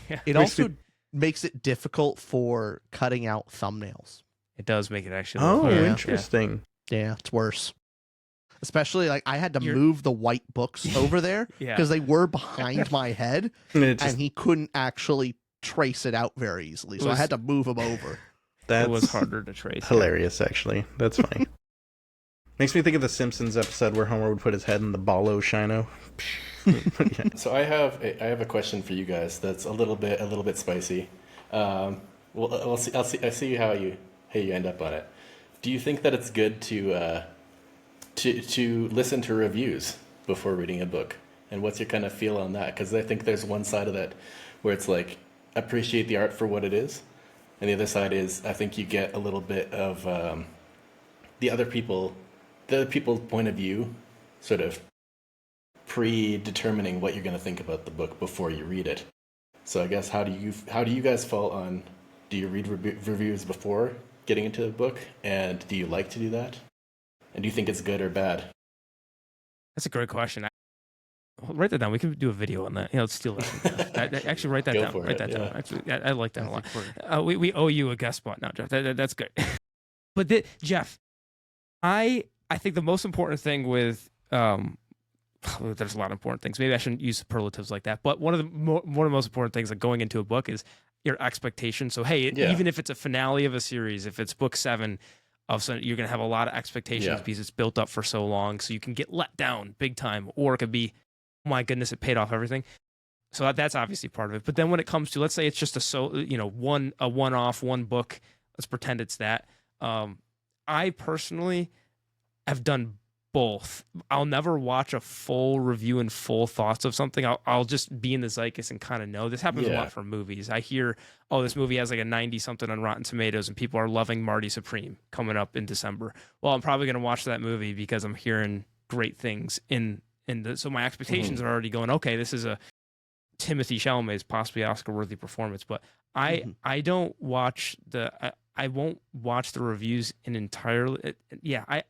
Yeah. It also makes it difficult for cutting out thumbnails. It does make it actually. Oh, look- yeah. interesting. Yeah, it's worse. Especially like I had to You're- move the white books over there Yeah. because they were behind my head And it just, and he couldn't actually trace it out very easily. So was- I had to move them over. that's It was harder to trace. yeah. hilarious. Actually, that's funny. Makes me think of the Simpsons episode where Homer would put his head in the Ballo Shino. So I have a question for you guys that's a little bit spicy. Well, I see how you end up on it. Do you think that it's good to listen to reviews before reading a book? And what's your kind of feel on that? Because I think there's one side of that where it's like appreciate the art for what it is, and the other side is I think you get a little bit of the other people's point of view, sort of predetermining what you're going to think about the book before you read it. So I guess how do you guys fall on? Do you read reviews before getting into a book, and do you like to do that? And do you think it's good or bad? That's a great question. Write that down. We can do a video on that. Let's steal that. Actually, write that Go down. for Write it, that yeah. down. Actually, I like that a lot. We owe you a guest spot now, Jeff. That's good. But Jeff, I think the most important thing with there's a lot of important things. Maybe I shouldn't use superlatives like that. But one of the most important things like going into a book is your expectations. So hey, even if it's a finale of a series, if it's book 7, all of a sudden you're going to have a lot of expectations because it's built up for so long. So you can get let down big time, or it could be, oh my goodness, it paid off everything. So that's obviously part of it. But then when it comes to, let's say it's just a one-off, one book, let's pretend it's that. I personally have done both. I'll never watch a full review and full thoughts of something. I'll just be in the zeitgeist and kind of know. This happens a lot for movies. I hear, oh, this movie has like a 90 something on Rotten Tomatoes and people are loving Marty Supreme coming up in December. Well, I'm probably going to watch that movie because I'm hearing great things so my expectations are already going, okay, this is a Timothy Chalamet's possibly Oscar-worthy performance. But I don't watch I won't watch the reviews in entirely.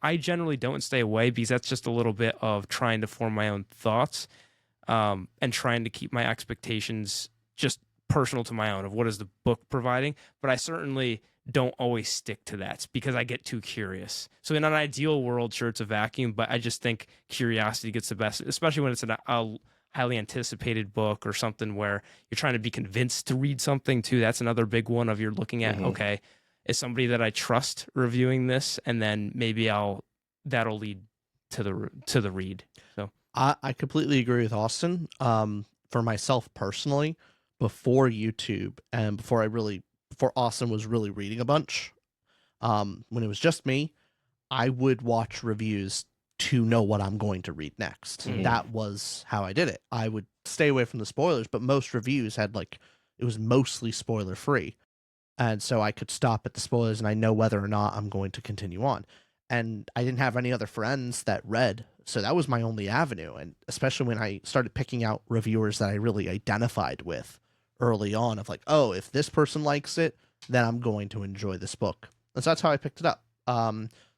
I generally don't stay away because that's just a little bit of trying to form my own thoughts and trying to keep my expectations just personal to my own of what is the book providing. But I certainly don't always stick to that because I get too curious. So in an ideal world, sure, it's a vacuum, but I just think curiosity gets the best, especially when it's a highly anticipated book or something where you're trying to be convinced to read something too. That's another big one of you're looking at, okay, is somebody that I trust reviewing this, and then maybe that'll lead to the read. So I completely agree with Austin. For myself personally, before YouTube and before Austin was really reading a bunch, when it was just me, I would watch reviews to know what I'm going to read next. That was how I did it. I would stay away from the spoilers, but most reviews had it was mostly spoiler free. And so I could stop at the spoilers and I know whether or not I'm going to continue on. And I didn't have any other friends that read, so that was my only avenue. And especially when I started picking out reviewers that I really identified with early on of oh, if this person likes it, then I'm going to enjoy this book. And so that's how I picked it up.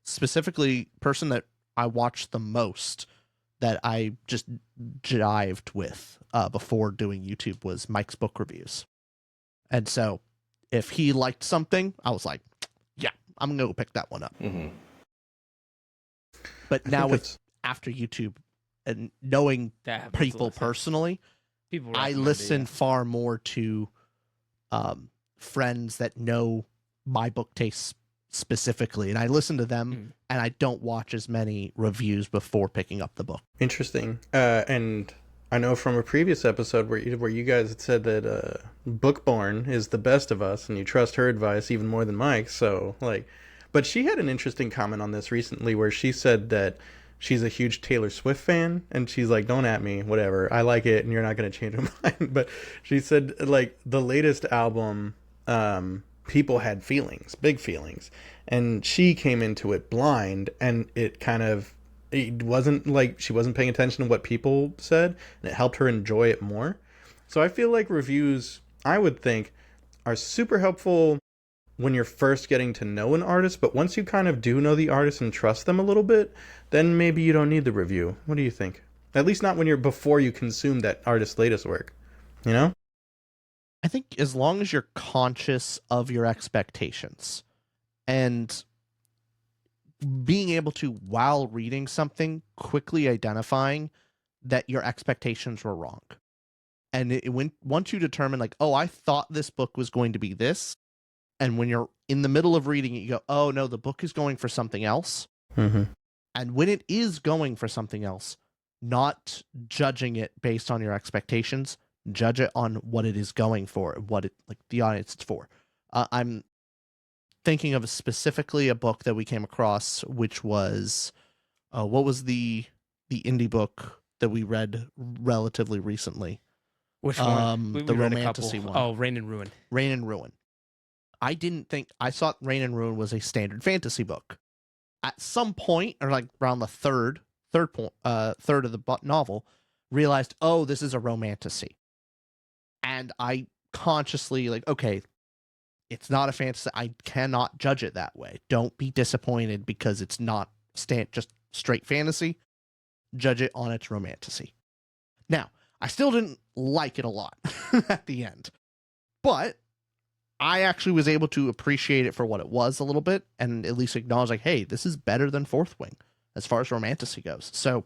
Specifically, person that I watched the most that I just jived with before doing YouTube was Mike's book reviews. And so if he liked something, I was like, yeah, I'm going to go pick that one up. But now after YouTube and knowing people personally, I listen far more to friends that know my book tastes specifically, and I listen to them, and I don't watch as many reviews before picking up the book. Interesting. And I know from a previous episode where you guys had said that Bookborn is the best of us, and you trust her advice even more than Mike. So but she had an interesting comment on this recently where she said that she's a huge Taylor Swift fan, and she's like, don't at me, whatever, I like it, and you're not going to change my mind. But she said the latest album, people had feelings, big feelings, and she came into it blind, and it wasn't she wasn't paying attention to what people said, and it helped her enjoy it more. So I feel like reviews, I would think, are super helpful when you're first getting to know an artist, but once you kind of do know the artist and trust them a little bit, then maybe you don't need the review. What do you think? At least not before you consume that artist's latest work, you know? I think as long as you're conscious of your expectations and being able to, while reading something, quickly identifying that your expectations were wrong. And once you determine oh, I thought this book was going to be this, and when you're in the middle of reading it, you go, oh no, the book is going for something else. I And when it is going for something else, not judging it based on your expectations, judge it on what it is going for, what it like the audience it's for. I'm thinking of specifically a book that we came across, which was what was the indie book that we read relatively recently? Which one? The read a romantasy couple. one. Oh, Rain and Ruin. Rain and Ruin. I thought Rain and Ruin was a standard fantasy book. At some point, or like around the third of the novel, realized, oh, this is a romantasy. And I consciously okay, it's not a fantasy. I cannot judge it that way. Don't be disappointed because it's not just straight fantasy. Judge it on its romantasy. Now, I still didn't like it a lot at the end, but I actually was able to appreciate it for what it was a little bit and at least acknowledge hey, this is better than Fourth Wing as far as romantasy goes. So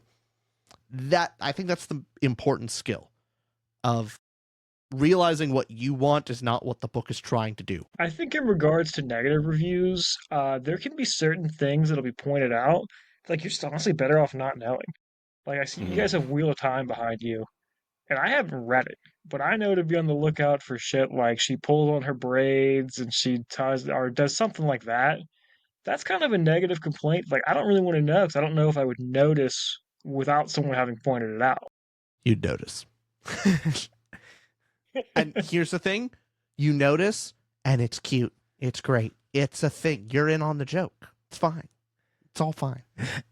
I think that's the important skill of realizing what you want is not what the book is trying to do. I think in regards to negative reviews, there can be certain things that'll be pointed out. Like you're honestly better off not knowing. Like I see you guys have Wheel of Time behind you, and I haven't read it, but I know to be on the lookout for shit like she pulls on her braids and she ties or does something like that. That's kind of a negative complaint. Like I don't really want to know because I don't know if I would notice without someone having pointed it out. You'd notice. And here's the thing, you notice and it's cute. It's great. It's a thing. You're in on the joke. It's fine. It's all fine.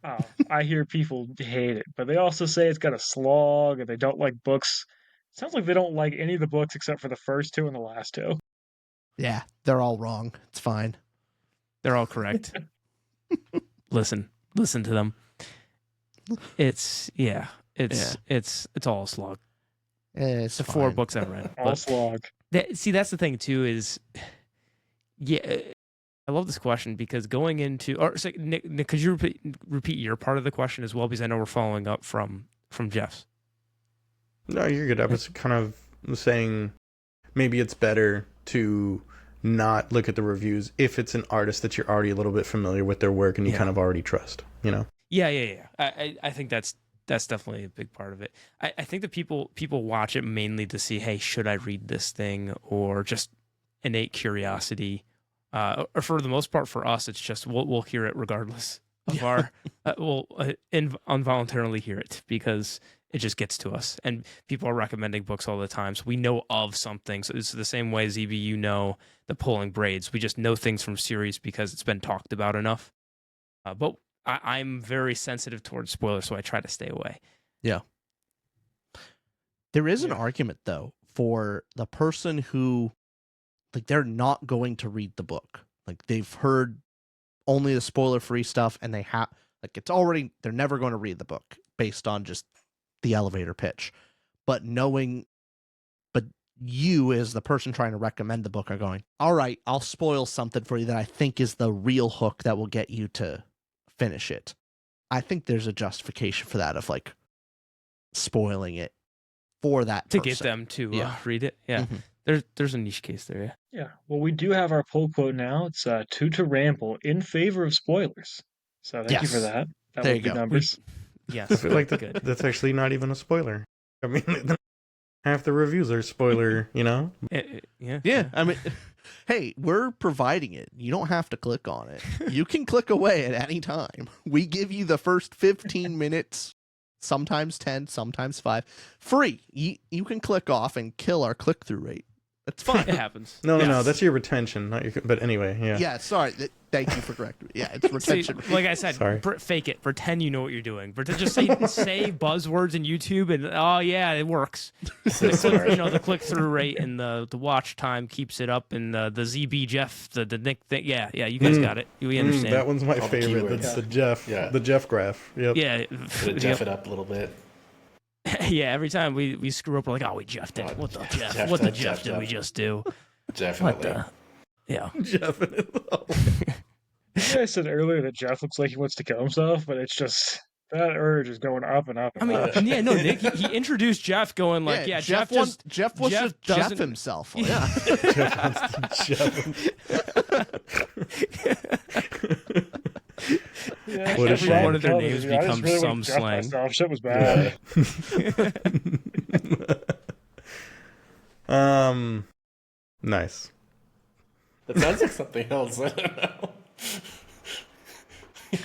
Oh, I hear people hate it, but they also say it's got a slog and they don't like books. Sounds like they don't like any of the books except for the first two and the last two. Yeah, they're all wrong. It's fine. They're all correct. Listen to them. It's all a slog. It's the 4 books I've read. All slog. That's the thing too is, I love this question because going into, Nick, could you repeat your part of the question as well? Because I know we're following up from Jeff's. No, you're good. I was kind of saying maybe it's better to not look at the reviews if it's an artist that you're already a little bit familiar with their work and you kind of already trust, Yeah. I think that's definitely a big part of it. I think that people watch it mainly to see, hey, should I read this thing, or just innate curiosity. Or for the most part, for us, it's just we'll hear it regardless of our. We'll involuntarily hear it because it just gets to us. And people are recommending books all the time, so we know of something. So it's the same way, ZB, you know the pulling braids. We just know things from series because it's been talked about enough. But I'm very sensitive towards spoilers, so I try to stay away. Yeah. There is an argument, though, for the person who, they're not going to read the book. They've heard only the spoiler-free stuff, and they have, they're never going to read the book based on just the elevator pitch. But you, as the person trying to recommend the book, are going, all right, I'll spoil something for you that I think is the real hook that will get you to finish it. I think there's a justification for that of spoiling it for that to person. get them to read it. Yeah. Mm-hmm. There's a niche case there. Yeah. Yeah. Well, we do have our poll quote now. It's 2toRamble in favor of spoilers. So thank you for that. That there would you be go. Numbers. Yes. I feel like that's actually not even a spoiler. I mean, half the reviews are spoiler, Yeah. I mean, hey, we're providing it. You don't have to click on it. You can click away at any time. We give you the first 15 minutes, sometimes 10, sometimes 5, free. You can click off and kill our click-through rate. That's fine. It happens. No, that's your retention, not your. But anyway, yeah. Yeah, sorry. Thank you for correcting me. Yeah, it's retention. See, like I said, fake it. Pretend you know what you're doing. Just say buzzwords in YouTube, and it works. The click-through rate and the watch time keeps it up, and the ZB Jeff, the Nick thing. Yeah, you guys got it. We understand. That one's my favorite. That's the Jeff. Yeah. The Jeff graph. Yep. Yeah. Jeff it up a little bit. Yeah, every time we screw up, we're like, we Jeffed it. What the Jeff? What the Jeff did we just do? Definitely. Yeah. Jeff it. I said earlier that Jeff looks like he wants to kill himself, but it's just that urge is going up and up. And up. Nick, he introduced Jeff going Jeff wants to Jeff himself. Yeah. Jeff wants to Jeff. Yeah, What a Every shame. one of their I names just really becomes wanted some to draft slang. myself. Shit was bad. Nice. That sounds like something else. I don't know.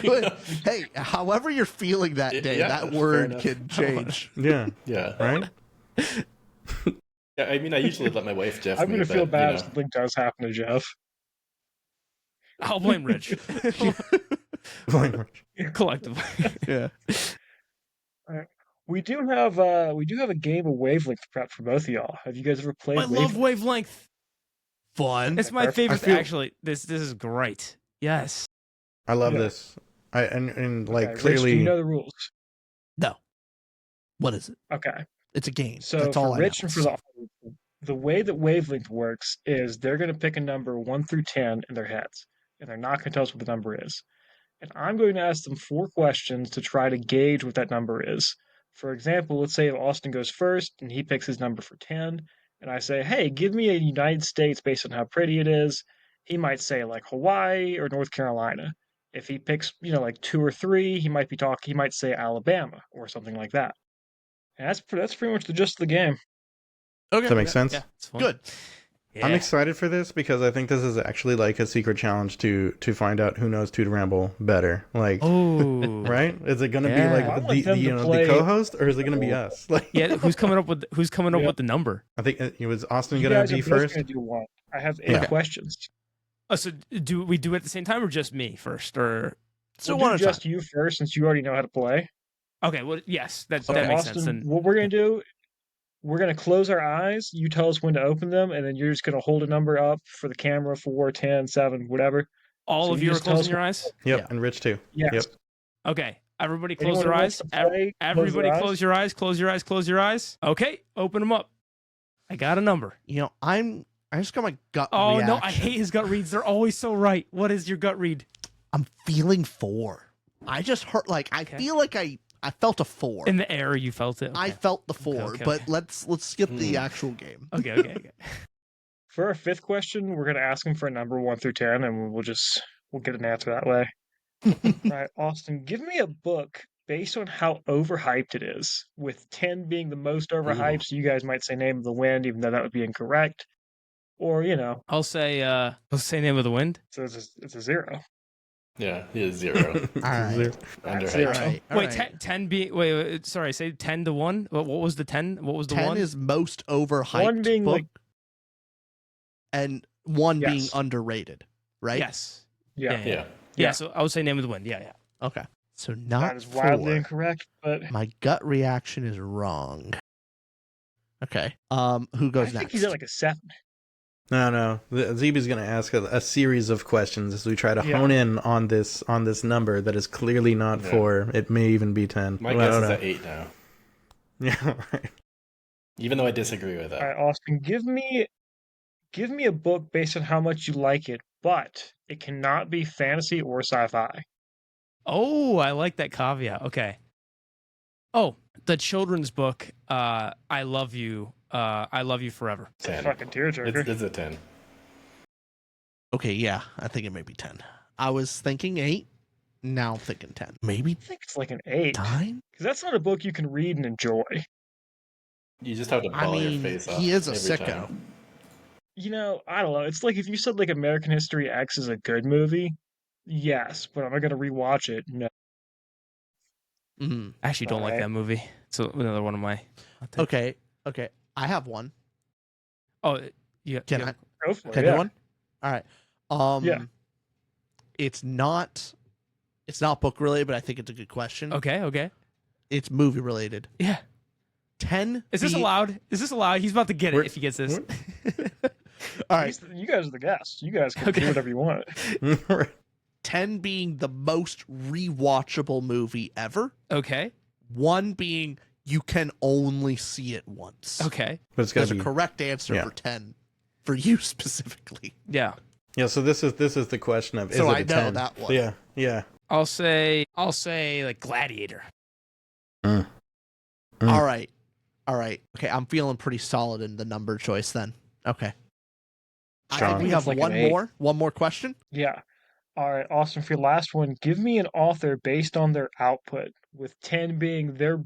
Good. Hey, however you're feeling that day, Yeah, that fair word enough. can change. Yeah. Yeah. Right. Yeah, I mean, I usually let my wife Jeff I'm me, gonna feel but, bad if something does happen to Jeff. I'll blame Rich collectively. Yeah. We do have a game of Wavelength prep for both of y'all. Have you guys ever played I love Wavelength? Wavelength. Fun. It's my perfect. favorite. I feel- Actually, this is great. Yes. I love Yeah. this. And like Okay, Rich, clearly. do you know the rules? No. What is it? Okay. It's a game. So That's all for I know. Rich and for the way that Wavelength works is they're going to pick a number 1 through 10 in their heads, and they're not going to tell us what the number is. And I'm going to ask them 4 questions to try to gauge what that number is. For example, let's say if Austin goes first and he picks his number for 10, and I say, hey, give me a United States based on how pretty it is. He might say like Hawaii or North Carolina. If he picks, like 2 or 3, he might say Alabama or something like that. And that's pretty much the gist of the game. Okay. Does that make sense? Yeah, it's fun. Good. Yeah. I'm excited for this because I think this is actually like a secret challenge to find out who knows 2toRamble better. Like, Oh, right? Is it going to Yeah. be I like want the them to the play- co-host, or is it going to be us? Like, Yeah, who's coming up with Yeah. the number? I think it was Austin You going guys to are be both first. going to do one. I have 8 Okay. questions. Oh, so do we do it at the same time or just me first? Or So We'll one do at a time. just you first, since you already know how to play. okay, well, yes, that So that makes Austin, sense. Then what we're going to do, we're going to close our eyes. You tell us when to open them, and then you're just going to hold a number up for the camera, 4, 10, 7, whatever. all so of you you are just tell us closing your eyes. Yep, Yeah. and Rich too. Yes. Yep. Okay, everybody close Anyone their who eyes. wants to play, close Everybody their close eyes. your eyes. Close your eyes. Close your eyes. Okay, open them up. I got a number. I just got my gut Oh reaction. no, I hate his gut reads. They're always so right. What is your gut read? I'm feeling 4. I just heard I Okay. feel like I felt a 4. In the air, you felt it. I Okay. felt the 4, okay, but okay. let's skip the actual game. Okay. For our 5th question, we're going to ask him for a number 1 through 10, and we'll get an answer that way. All right, Austin, give me a book based on how overhyped it is, with 10 being the most overhyped. So you guys might say Name of the Wind, even though that would be incorrect. Or, I'll say Name of the Wind. so it's a 0. Yeah, he is 0. All right. Under Zero. All right. Wait, 10 being wait, sorry, say 10 to 1. What was the 10? What was the 10 1? is most overhyped 1 being book, like, and 1 being Yes. underrated, right? Yes. yeah, Yeah. Yeah, so I would say Name of the Wind. Yeah. Okay. So not that is wildly 4. incorrect, but My gut reaction is wrong. Okay. Who I goes think next? he's at like a 7. No. Zeeby's going to ask a series of questions as we try to Yeah. hone in on this number that is clearly not Yeah. 4. It may even be 10. My Well, I guess don't is know. at 8 now. Yeah, right. Even though I disagree with that. All right, Austin, give me a book based on how much you like it, but it cannot be fantasy or sci-fi. Oh, I like that caveat. Okay. Oh, the children's book, I Love You Forever. It's a 10. fucking tearjerker. It's a 10. Okay, yeah, I think it may be 10. I was thinking 8. Now I'm thinking 10. Maybe I think it's like an 8. 9? Because that's not a book you can read and enjoy. You just have to I ball your mean, face off. he is a every sicko. time. I don't know. It's like if you said like American History X is a good movie, yes, but am I gonna rewatch it? No. Mhm. I actually don't like Alright. that movie. It's another one of my. Okay. I have one. Oh, yeah. Can yeah. I? Go for Can it. I Yeah. do one? All right. Yeah. It's not book related, but I think it's a good question. Okay. It's movie related. Yeah. 10. Is this allowed? He's about to get it We're- if he gets this. All right. You guys are the guests. You guys can Okay. do whatever you want. 10 being the most rewatchable movie ever. Okay. 1 being you can only see it once. Okay. But it's got There's to a be. correct answer yeah. for 10 for you specifically. Yeah. Yeah, so this is the question of is So it I a know 10? that one. Yeah. I'll say like Gladiator. Mm. All right. Okay, I'm feeling pretty solid in the number choice then. Okay. I Strong. think we have It's like one an 8. more. One more question. Yeah. All right, Austin, for your last one, give me an author based on their output, with 10 being they're,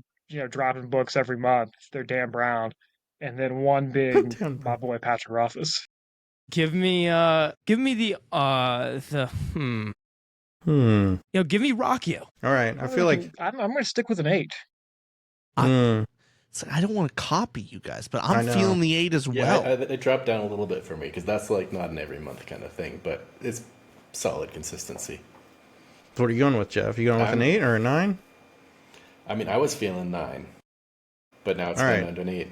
dropping books every month, they're Dan Brown, and then one being Dan my Brown. boy Patrick Ruffus. Give me the give me Rockio. All right. I feel like I'm going to stick with an 8. It's like, I don't want to copy you guys, but I I'm know. feeling the 8 as Yeah, well. it dropped down a little bit for me because that's like not an every month kind of thing, but it's solid consistency. what are you going with, Jeff? You going with an 8 or a 9? I mean, I was feeling 9, but now it's All going right. down to an 8.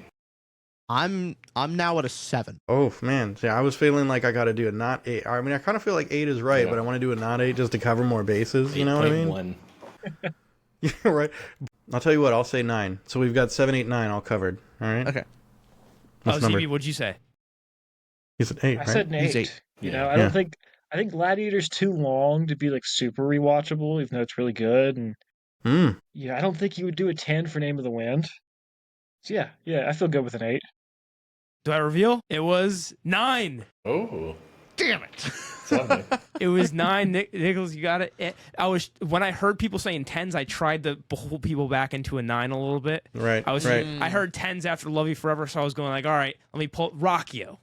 I'm now at a 7. Oh man, see, I was feeling like I got to do a not 8. I mean, I kind of feel like 8 is right, Yeah. but I want to do a not 8 just to cover more bases. You know what I mean? 8.1. Yeah, right. I'll tell you what. I'll say 9. So we've got 7, 8, 9 all covered. All right. Okay. What's Oh, number? ZB, what'd you say? You said 8, I right? said an He's 8. 8. You Yeah. know, Yeah. I think Gladiator's too long to be like super rewatchable, even though it's really good. And I don't think you would do a 10 for Name of the Wind. So yeah, I feel good with an 8. Do I reveal? It was 9. Oh, Damn it. something. It was 9. Nicholas, you got it. When I heard people saying 10s, I tried to pull people back into a 9 a little bit. Right. I heard 10s after Love You Forever, so I was going like, all right, let me pull Rockio.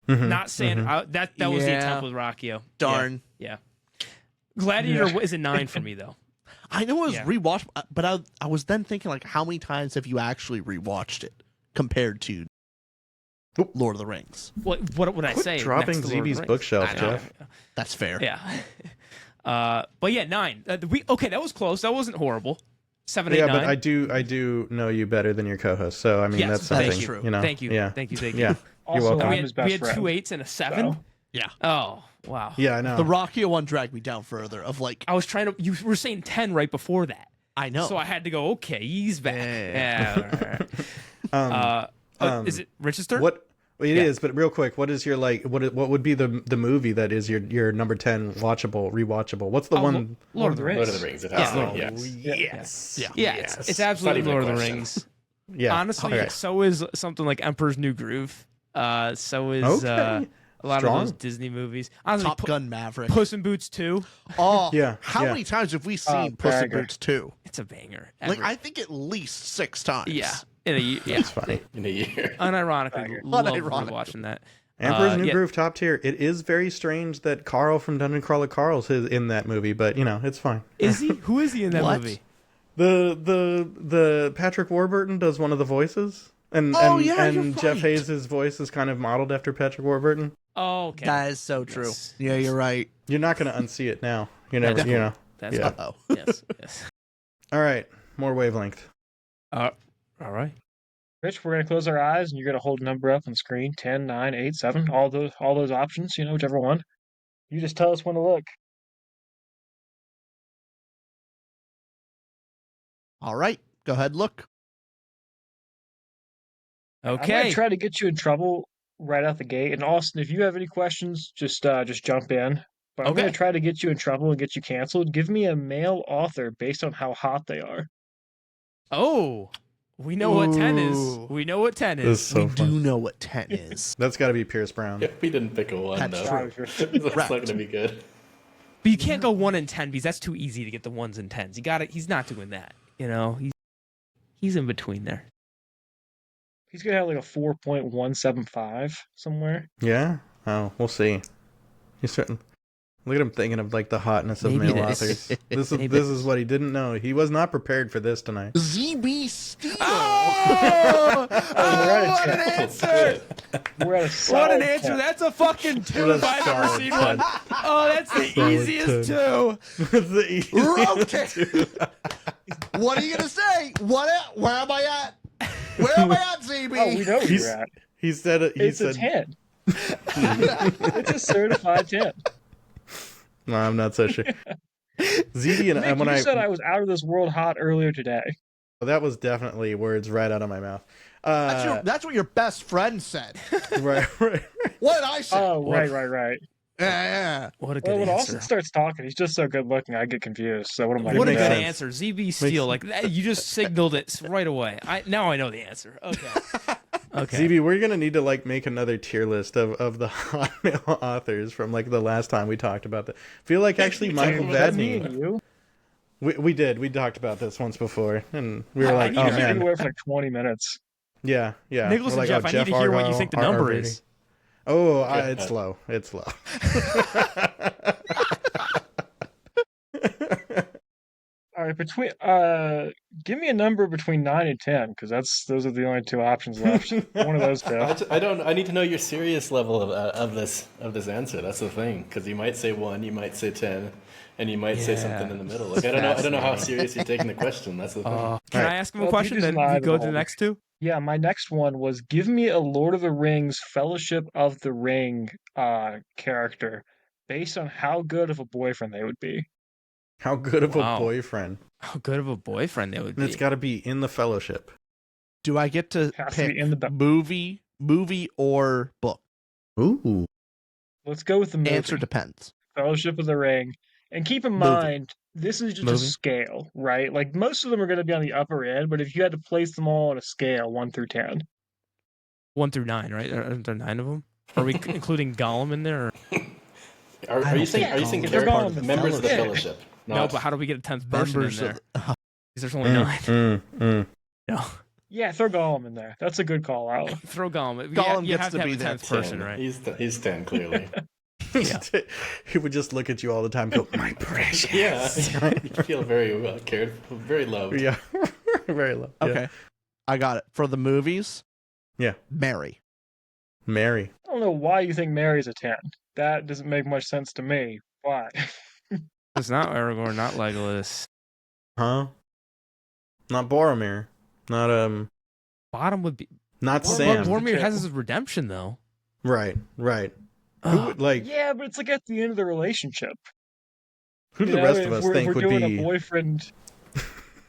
Mhm. Not saying that was the attempt with Rockio. Darn. Yeah. Gladiator is a 9 for me though. I know it was Yeah. rewatched, but I was then thinking, like, how many times have you actually rewatched it compared to Lord of the Rings? What would I Quit say? dropping next to Lord of the ZB's Rings? bookshelf, I know. Jeff. That's fair. Yeah. But yeah, 9. Okay, that was close. That wasn't horrible. 7, 8, Yeah, 9. but I do know you better than your co-host, so I mean Yes, that's that something. is true. You know. Thank you. Yeah. Thank you. Yeah. You're Also, welcome. We I'm had, his best we had friend. 2 8s and a 7. So, Yeah. Oh wow. Yeah, I know. The Rocky one dragged me down further. Of like, I was trying to. You were saying 10 right before that. I know. So I had to go. Okay, he's back. Yeah. Yeah. all right. Is it Rich's turn? What it Yeah. is, but real quick, what is your what would be the movie that is your number 10 watchable, rewatchable? What's the one? Lord of the Rings. Lord of the Rings. It has Yeah. to be, yes. Yes. Yeah. Yeah, it's absolutely even a Lord of the question. Rings. Yeah. Honestly, Okay. so is something like Emperor's New Groove. So is Okay. a lot Strong. of those Disney movies. Honestly, Top Gun Maverick. Puss in Boots 2. Oh, Yeah, How yeah. many times have we seen Puss in banger. Boots 2? It's a banger. Like, Every- I think at least 6 times. yeah. In a year. Yeah. It's funny. In a year. Unironically, love Unironically. watching that. Emperor's New yeah. Groove top tier. It is very strange that Carl from Dungeon Crawler Carl's is in that movie, but it's fine. Is he? Who is he in that What? movie? The Patrick Warburton does one of the voices, and Oh, yeah, you're and Jeff right. Hayes' voice is kind of modeled after Patrick Warburton. Oh, okay. That is so true. Yes. Yeah, you're right. You're not going to unsee it now. You're never, That's cool. That's Yeah. cool. Uh-oh. Yes. Yes. All right, more wavelength. All right. Rich, we're gonna close our eyes and you're gonna hold a number up on the screen: 10, 9, 8, 7. All those options. Whichever one. You just tell us when to look. All right. Go ahead, look. I'm gonna Okay. try to get you in trouble right out the gate. And Austin, if you have any questions, just jump in. But I'm gonna Okay. try to get you in trouble and get you canceled. Give me a male author based on how hot they are. Oh, we know what 10 is. Ooh. We know what 10 This is. is so we fun. do know what 10 is. That's got to be Pierce Brown. Yeah, we didn't pick a 1, That's though. true. That's not Correct. going to be good. But you can't go 1 and 10 because that's too easy to get the 1s and 10s. You got it. He's not doing that. He's in between there. He's gonna have like a 4.175 somewhere. Yeah. Oh, we'll see. He's certain. Look at him thinking of like the hotness of Maybe male this- authors. This maybe this is what he didn't know. He was not prepared for this tonight. ZB Steel. Oh, what an Oh, answer! We're at a What solid an answer! 10. That's a fucking 2 What if a I've ever solid seen 10. one. Oh, that's the Solid easiest 10. 2. That's the easiest. Rotate. What are you gonna say? Where am I at? Where am I at, ZB? Oh, we know where He's- you're at. He said it. He It's said, a 10. It's a certified 10. "No, I'm not so sure." ZD and Nick, when you I said I was out of this world hot earlier today. that was definitely words right out of my mouth. That's what your best friend said. right. What did I say? Oh, right. Yeah. What a good Well, when answer! Austin starts talking, he's just so good looking, I get confused. So what am I What a makes good sense. answer. ZB Steel. Like that, you just signaled it right away. Now I know the answer. Okay. Okay. ZB, we're gonna need to like make another tier list of the hot male authors from like the last time we talked about that. I feel like actually Michael Was that me Vadney. and you? We did. We talked about this once before, and we were I like, need oh to We man, were away for like 20 minutes. yeah. Nicholas We're and like, Jeff, I need to hear what you think the number is. Oh, it's low. It's low. All right, give me a number between 9 and 10, because those are the only two options left. One of those two. I don't. I need to know your serious level of this answer. That's the thing, because you might say 1, you might say 10, and you might say something in the middle. Like I don't know how serious you're taking the question. That's the thing. Can Right. I ask him a Well, question? you just Then we lied go the to the whole- next two. Yeah, my next one was give me a Lord of the Rings Fellowship of the Ring character based on how good of a boyfriend they would be. How good of Wow. a boyfriend? How good of a boyfriend they would And be. it's got to be in the Fellowship. Do I get to Has to be pick in the movie or book? Ooh. Let's go with the movie. Answer depends. Fellowship of the Ring. And keep in Movie. mind, this is just a Movie. scale, right? Like most of them are going to be on the upper end, but if you had to place them all on a scale, 1 through 10. 1 through 9, right? Aren't there 9 of them? Are we including Gollum in there? Or... Are I you don't saying think are you saying they're character- going with the members of the Fellowship. Fellowship? No, Not- but how do we get a 10th person in Members there? of Because there's only 9. No. Yeah, throw Gollum in there. That's a good call out. Throw Gollum. Gollum You gets have to to have be a that 10th person, 10. right? He's 10 clearly. Yeah. He would just look at you all the time and go, my precious. Yeah, you feel very well cared, very loved. Yeah. Very low. Yeah. Okay, I got it. For the movies, Yeah. Mary. Mary. I don't know why you think Mary's a 10. That doesn't make much sense to me. Why? It's not Aragorn, not Legolas. Huh? Not Boromir. Not Bottom would be. not Boromir- Sam. Boromir has his redemption, though. Right. Who Ugh. would like Yeah, but it's like at the end of the relationship. who do You the know, rest if of us we're, think if we're would doing be a boyfriend,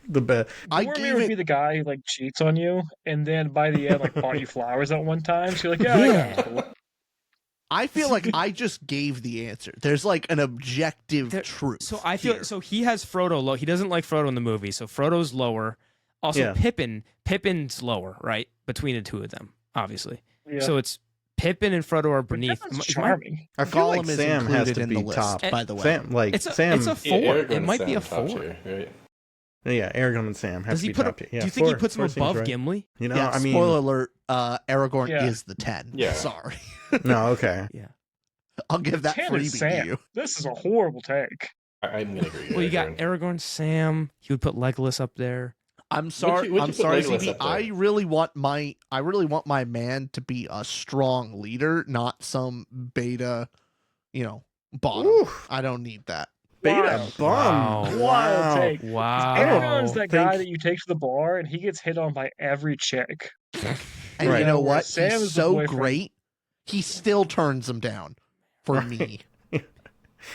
the best? I Boromir gave would it. be the guy who like cheats on you, and then by the end like bought you flowers at one time. So you're like, yeah, that guy's cool. I feel like I just gave the answer. There's like an objective There- truth. So I feel here. so he has Frodo low. He doesn't like Frodo in the movie, so Frodo's lower. Also, Yeah. Pippin's lower, right? Between the two of them, obviously. Yeah. So it's Pippin and Frodo are But beneath. Pippin's Am I- charming. I feel like Gollum is Sam has included to in be the list, top. by the way. Sam, like It's a Sam. it's a 4. Aragorn It and might Sam be a top 4. tier, right? Yeah, Aragorn and Sam have Does to he be put top him? tier. Yeah, Do you think he 4 puts him seems above right. Gimli? You know, Yeah, I mean, spoiler alert, Aragorn Yeah. is the 10. Yeah. Sorry. no, okay. Yeah. I'll give that 10 is freebie to Sam. you. This is a horrible take. I'm gonna agree. Well, you got Aragorn, Sam. He would put Legolas up there. I'm sorry. would you I'm put sorry, Legolas CB. up there? I really want my man to be a strong leader, not some beta, bottom. Oof. I don't need that. Beta Wild. bum. Wild take. Wow. Aragorn's that guy Think- that you take to the bar and he gets hit on by every chick. And Right. you know Where what? Sam He's is the so boyfriend. great. He still turns them down for me.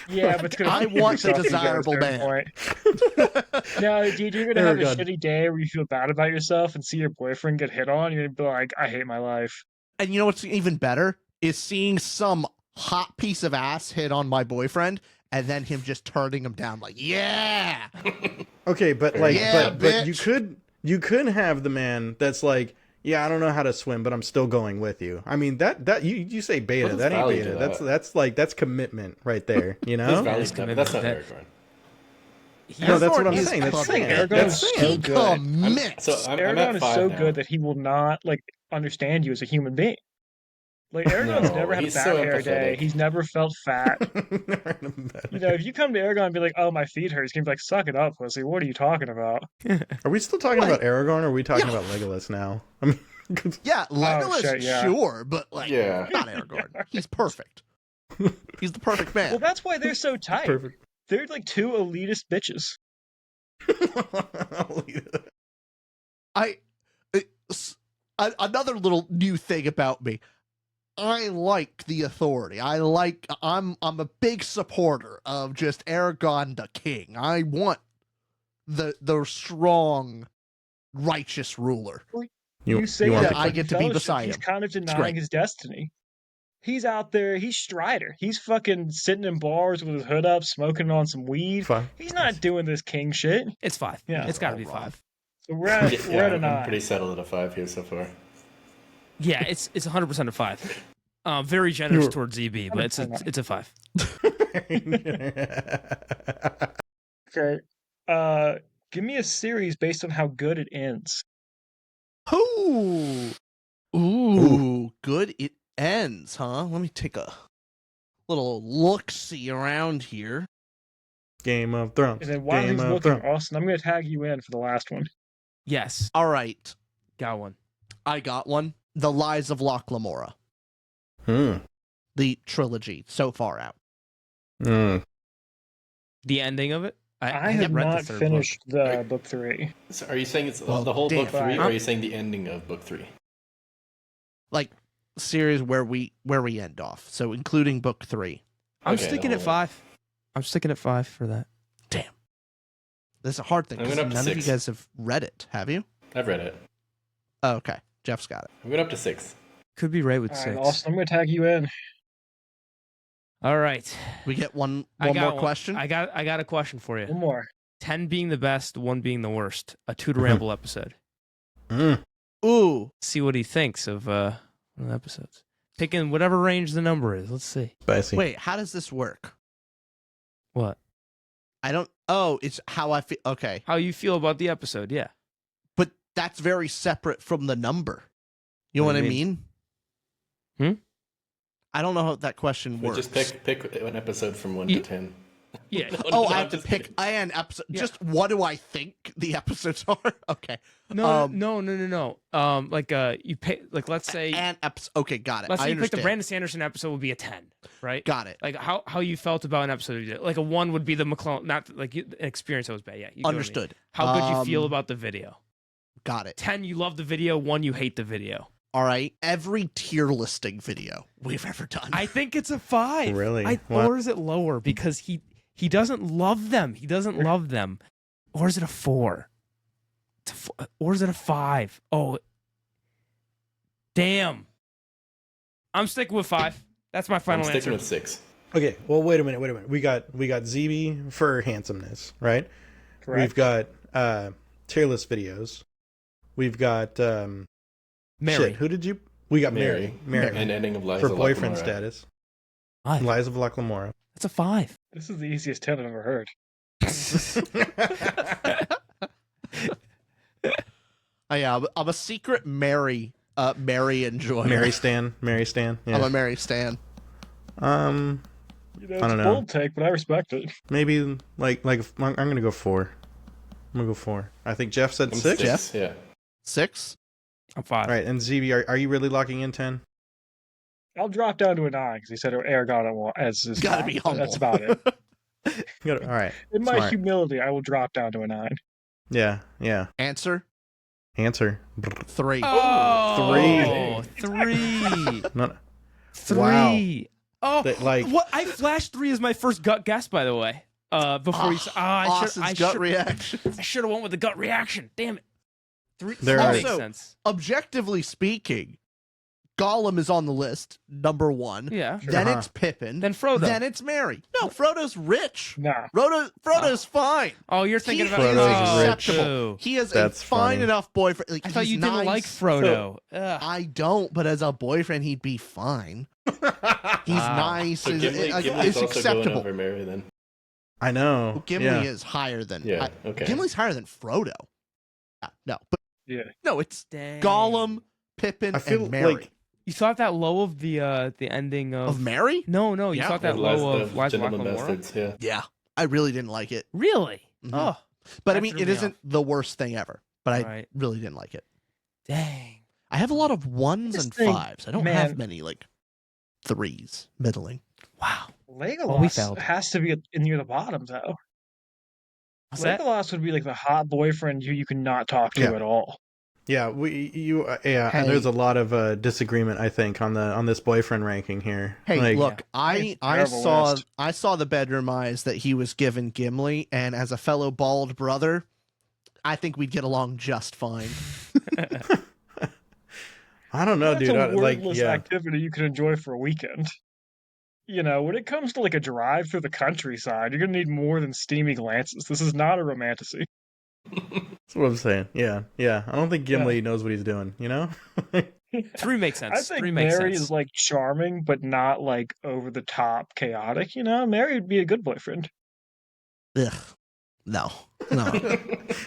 Yeah, but it's gonna I make you want the yourself feel desirable good at a certain man. point. No, dude, you're gonna have a Aragorn. shitty day where you feel bad about yourself and see your boyfriend get hit on. You're gonna be like, I hate my life. And you know what's even better is seeing some hot piece of ass hit on my boyfriend, and then him just turning him down like, yeah. Okay, but like, Yeah, but bitch. you could have the man that's like, yeah, I don't know how to swim, but I'm still going with you. I mean, that you say beta, Well, that there's ain't value beta. to That's commitment right there. You There's know? value That's to that, but that's not commitment. Aragorn. No, that's what Aragorn I'm is saying. That's committed. Sam. That's Aragorn is Sam. so good. Commit. So I'm Aragorn at is 5 so now. good that he will not like understand you as a human being. Like Aragorn's No, never had a he's bad so hair day. empathetic. He's never felt fat. You know, if you come to Aragorn and be like, "Oh, my feet hurt," he's gonna be like, "Suck it up, pussy. What are you talking about?" Are we still talking Like- about Aragorn, or are we talking Yeah. about Legolas now? I mean, 'cause- Yeah, Legolas, shit, yeah. sure, but like, Yeah. not Aragorn. He's perfect. He's the perfect man. Well, that's why they're so tight. perfect. They're like two elitist bitches. Another little new thing about me. I like the authority. I'm a big supporter of just Aragorn the king. I want the strong, righteous ruler. You say want that the- I but get in to be Fellowship, beside he's him. kind of great. denying his destiny. He's out there. He's Strider. He's fucking sitting in bars with his hood up, smoking on some weed. Fine. He's not doing this king shit. It's 5. Yeah. It's got to be All wrong. 5. So we're at a I'm 9. pretty settled at a 5 here so far. Yeah, it's 100% a 5. Very generous You're- towards ZB, but it's a 5. Okay. Give me a series based on how good it ends. Ooh, good. It ends, huh? Let me take a little look-see around here. Game of Thrones. And then while Game he's of looking, Thrones. Austin, I'm going to tag you in for the last one. Yes, All right, got one. I got one. The Lies of Locke Lamora, the trilogy so far out. Hmm. The ending of it. I have haven't read the not third finished book. the book 3. So are you saying it's Well, the whole damn. book 3, or are you saying the ending of book 3? Like series where we end off, so including book 3. I'm Okay, sticking the at whole- 5. I'm sticking at 5 for that. Damn, this is a hard thing I'm because going up to none of you 6. guys have read it, have you? I've read it. Oh, okay, Jeff's got it. I'm going up to 6. Could be right with All 6. right, Austin, I'm going to tag you in. All right. We get one I got more one. question. I got a question for you. One more. 10 being the best, 1 being the worst. A 2toRamble episode. Ooh, See what he thinks of one of the episodes. Picking whatever range the number is. Let's see. Spicy. wait, how does this work? What? I don't. Oh, it's how I feel. Okay, How you feel about the episode? Yeah. but that's very separate from the number. You know What what do I you mean? Hmm? I don't know how that question But works. just pick an episode from 1 You- to 10. Yeah. Oh, No, I I'm have to just pick kidding. an episode. Yeah. Just what do I think the episodes are? Okay. No, Um, no. Like you pay. Like let's say. An episode. Okay, got it. Let's I say you pick the understand. Brandon Sanderson episode would be a 10, right? Got it. Like how you felt about an episode. You did. Like a 1 would be the McClellan, not like an experience that was bad. Yeah. You get what I mean. Understood. How good you feel Um, about the video? Got it. 10, you love the video. 1, you hate the video. All right. Every tier listing video we've ever done. I think it's a 5. Really? Or is it lower because he doesn't love them? He doesn't love them. Or is it a 4? Or is it a 5? Oh, damn. I'm sticking with 5. That's my I'm final sticking answer. with 6. Okay, well, wait a minute. We got ZB for handsomeness, right? Correct. We've got tier list videos. We've got Mary. Shit, who did you? We got Mary. And ending of Lies For of Locke boyfriend Lamora. status. 5. Lies of Locke Lamora. That's a 5. This is the easiest 10 I've ever heard. yeah, I'm a secret Mary enjoyer. Mary Stan. Yeah. I'm a Mary Stan. You know, it's I don't a know. bold take, but I respect it. Maybe like I'm gonna go 4. I'm gonna go 4. I think Jeff said I'm 6. Jeff? Yeah. 6? I'm 5. All right, and ZB, are you really locking in 10? I'll drop down to a 9 because he said Aragon as his Gotta top, be but humble. That's about it. All right. In my Smart. humility, I will drop down to a 9. Yeah. Answer Answer. 3. Oh, 3. Not 3. Wow. Oh, like what? I flashed 3 as my first gut guess, by the way. Before you said, Austin's gut reaction. I should have went with the gut reaction. Damn it. 3 There that are- makes Also- sense. Objectively speaking, Gollum is on the list, number 1. Yeah. Then Uh-huh. it's Pippin. Then Frodo. Then it's Mary. No, Frodo's rich. Nah. Frodo's fine. Oh, you're thinking He about is Frodo's rich. acceptable. He is That's a fine funny. enough boyfriend. Like, I thought he's you didn't nice. like Frodo. Ugh. I don't, but as a boyfriend, he'd be fine. He's nice. So It's Gimli's also going acceptable. over Mary then. I know. Gimli yeah. is higher than. Yeah, okay. Gimli's higher than Frodo. Yeah, no, but Yeah. no, it's Dang. Gollum, Pippin, I feel and Mary. like You thought that low of the ending of... Of Mary? No, you Yeah. thought that Lies low of Lies of Locke Gentlemen Lamora? Bastards, yeah. Yeah, I really didn't like it. Really? Mhm. Oh, But I That mean, threw it me isn't off. the worst thing ever. But I Right. really didn't like it. dang. I have a lot of 1s This and thing, 5s. I don't man. have many like 3s, middling. Wow. Legolas failed. has to be near the bottom, though. What's that? Legolas would be like the hot boyfriend you can not talk to Yeah. at all. yeah, Hey. and there's a lot of disagreement I think on this boyfriend ranking here. Hey, Like, look, It's I a terrible saw list. I saw the bedroom eyes that he was given Gimli, and as a fellow bald brother, I think we'd get along just fine. I don't know, That's dude. a Like, wordless yeah. activity you can enjoy for a weekend. You know, when it comes to like a drive through the countryside, you're gonna need more than steamy glances. This is not a romantasy. That's what I'm saying. Yeah. I don't think Gimli knows what he's doing, you know? 3 makes I sense. think 3 makes Mary sense. is like charming, but not like over the top chaotic. You know, Mary would be a good boyfriend. Ugh. No.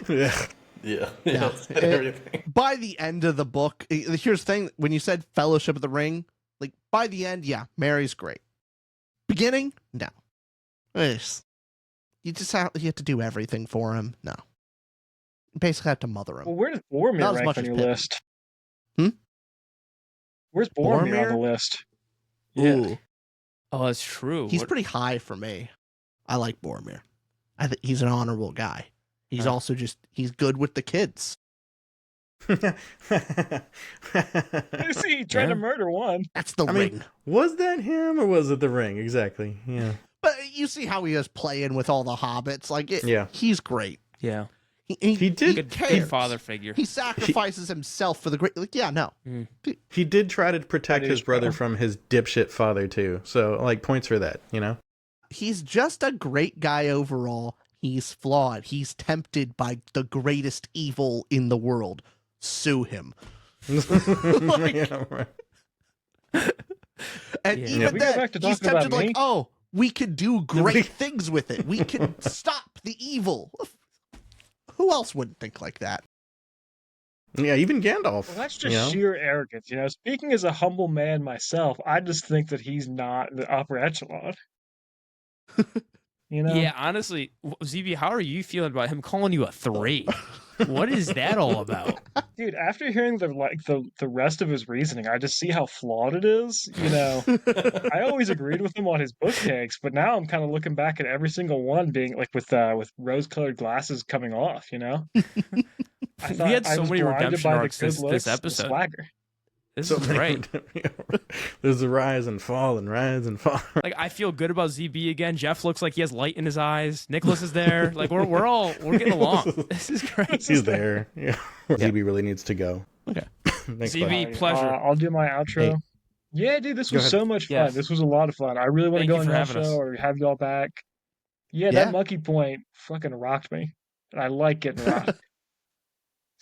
Yeah. Yeah. Yeah. Everything. By the end of the book, here's the thing: when you said Fellowship of the Ring, like by the end, yeah, Mary's great. Beginning, no. You just have to do everything for him. No. You basically have to mother him. Well, where does Not Boromir as rank much on as your Pippin. list? Hmm? Where's Boromir on Boromir? the list? Ooh, Oh, that's true. he's What- pretty high for me. I like Boromir. I think he's an honorable guy. He's Huh. also he's good with the kids. Is he trying to murder one? That's the I ring. mean, was that him or was it the ring? Exactly. Yeah. But you see how he is playing with all the hobbits. Like, Yeah. he's great. Yeah. He did- Good cares. father figure. He sacrifices himself for the great. Like, yeah, no. He did try to protect That his is brother true. from his dipshit father too. So, like, points for that, you know? He's just a great guy overall. He's flawed. He's tempted by the greatest evil in the world. Sue him. Yeah, right. And Yeah. even We go then, back to he's talking about tempted like, me? oh, we could do great we- things with it. We can stop the evil. Who else wouldn't think like that? Yeah, even Gandalf. Well, that's you just know? sheer arrogance. You know, speaking as a humble man myself, I just think that he's not the upper echelon. You know? Yeah, honestly, ZB, how are you feeling about him calling you a 3? What is that all about? Dude, after hearing the rest of his reasoning, I just see how flawed it is. You know, I always agreed with him on his book takes, but now I'm kind of looking back at every single one being like with rose-colored glasses coming off. You know, I We had I so was many blinded redemption by the arcs good this looks and episode. swagger. This So is many- great. There's a rise and fall and rise and fall. Like, I feel good about ZB again. Jeff looks like he has light in his eyes. Nicholas is there. Like, we're getting along. This is great. He's there. Yeah. ZB really needs to go. Okay. Thanks, ZB, bud. pleasure. I'll do my outro. Hey. Yeah, dude, this Go was ahead. so much fun. Yes. This was a lot of fun. I really want to Thank go you on for your having us. show or have y'all back. Yeah, Yeah. that monkey point fucking rocked me. And I like getting rocked.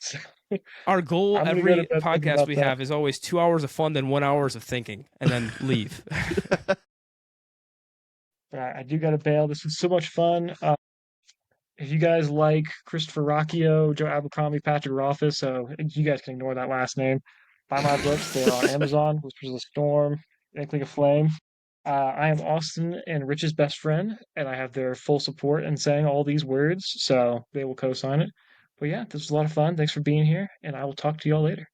So, Our goal I'm gonna go every to bed thinking podcast about we that. have is always 2 hours of fun, then 1 hour of thinking, and then leave. but I do got to bail. This was so much fun. If you guys like Christopher Rocchio, Joe Abercrombie, Patrick Rothfuss, so you guys can ignore that last name. Buy my books. They're on Amazon, Whispers of the Storm, Inkling of Flame. I am Austin and Rich's best friend, and I have their full support in saying all these words, so they will co-sign it. But yeah, this was a lot of fun. Thanks for being here, and I will talk to y'all later.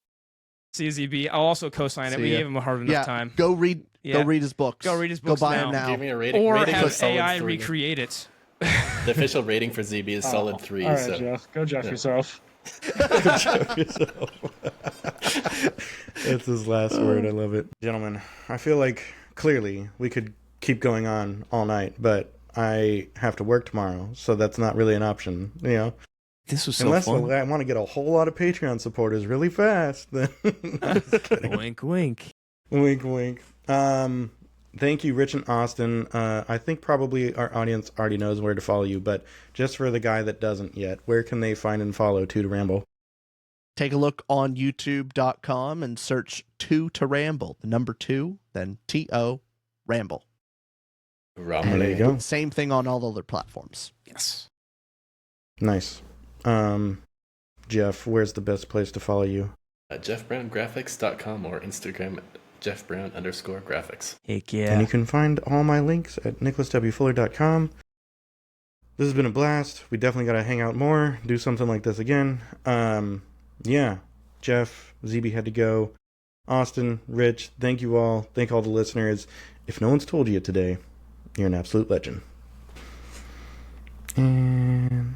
CZB, I'll also co-sign it. See We ya. gave him a hard enough Yeah, time. go read his books. Go read his books Go buy now. them now. Give me a rating. Or rating for have solid AI 3. recreate it. The official rating for ZB is solid 3. All right, so Jeff. Go Jeff yourself. It's his last word. I love it. Gentlemen, I feel like clearly we could keep going on all night, but I have to work tomorrow, so that's not really an option, you know? This was so Unless fun. I want to get a whole lot of Patreon supporters really fast, then Wink, wink. wink, wink. Thank you, Rich and Austin. I think probably our audience already knows where to follow you, but just for the guy that doesn't yet, where can they find and follow 2toRamble? Take a look on youtube.com and search 2toRamble. The number 2, then T-O, Ramble. And there you go. Same thing on all other platforms. Yes. Nice. Jeff, where's the best place to follow you? JeffBrownGraphics.com or Instagram at JeffBrown_graphics. Heck And yeah. you can find all my links at nicholaswfuller.com. This has been a blast. We definitely got to hang out more, do something like this again. Yeah, Jeff, ZB had to go. Austin, Rich, thank you all. Thank all the listeners. If no one's told you today, you're an absolute legend. And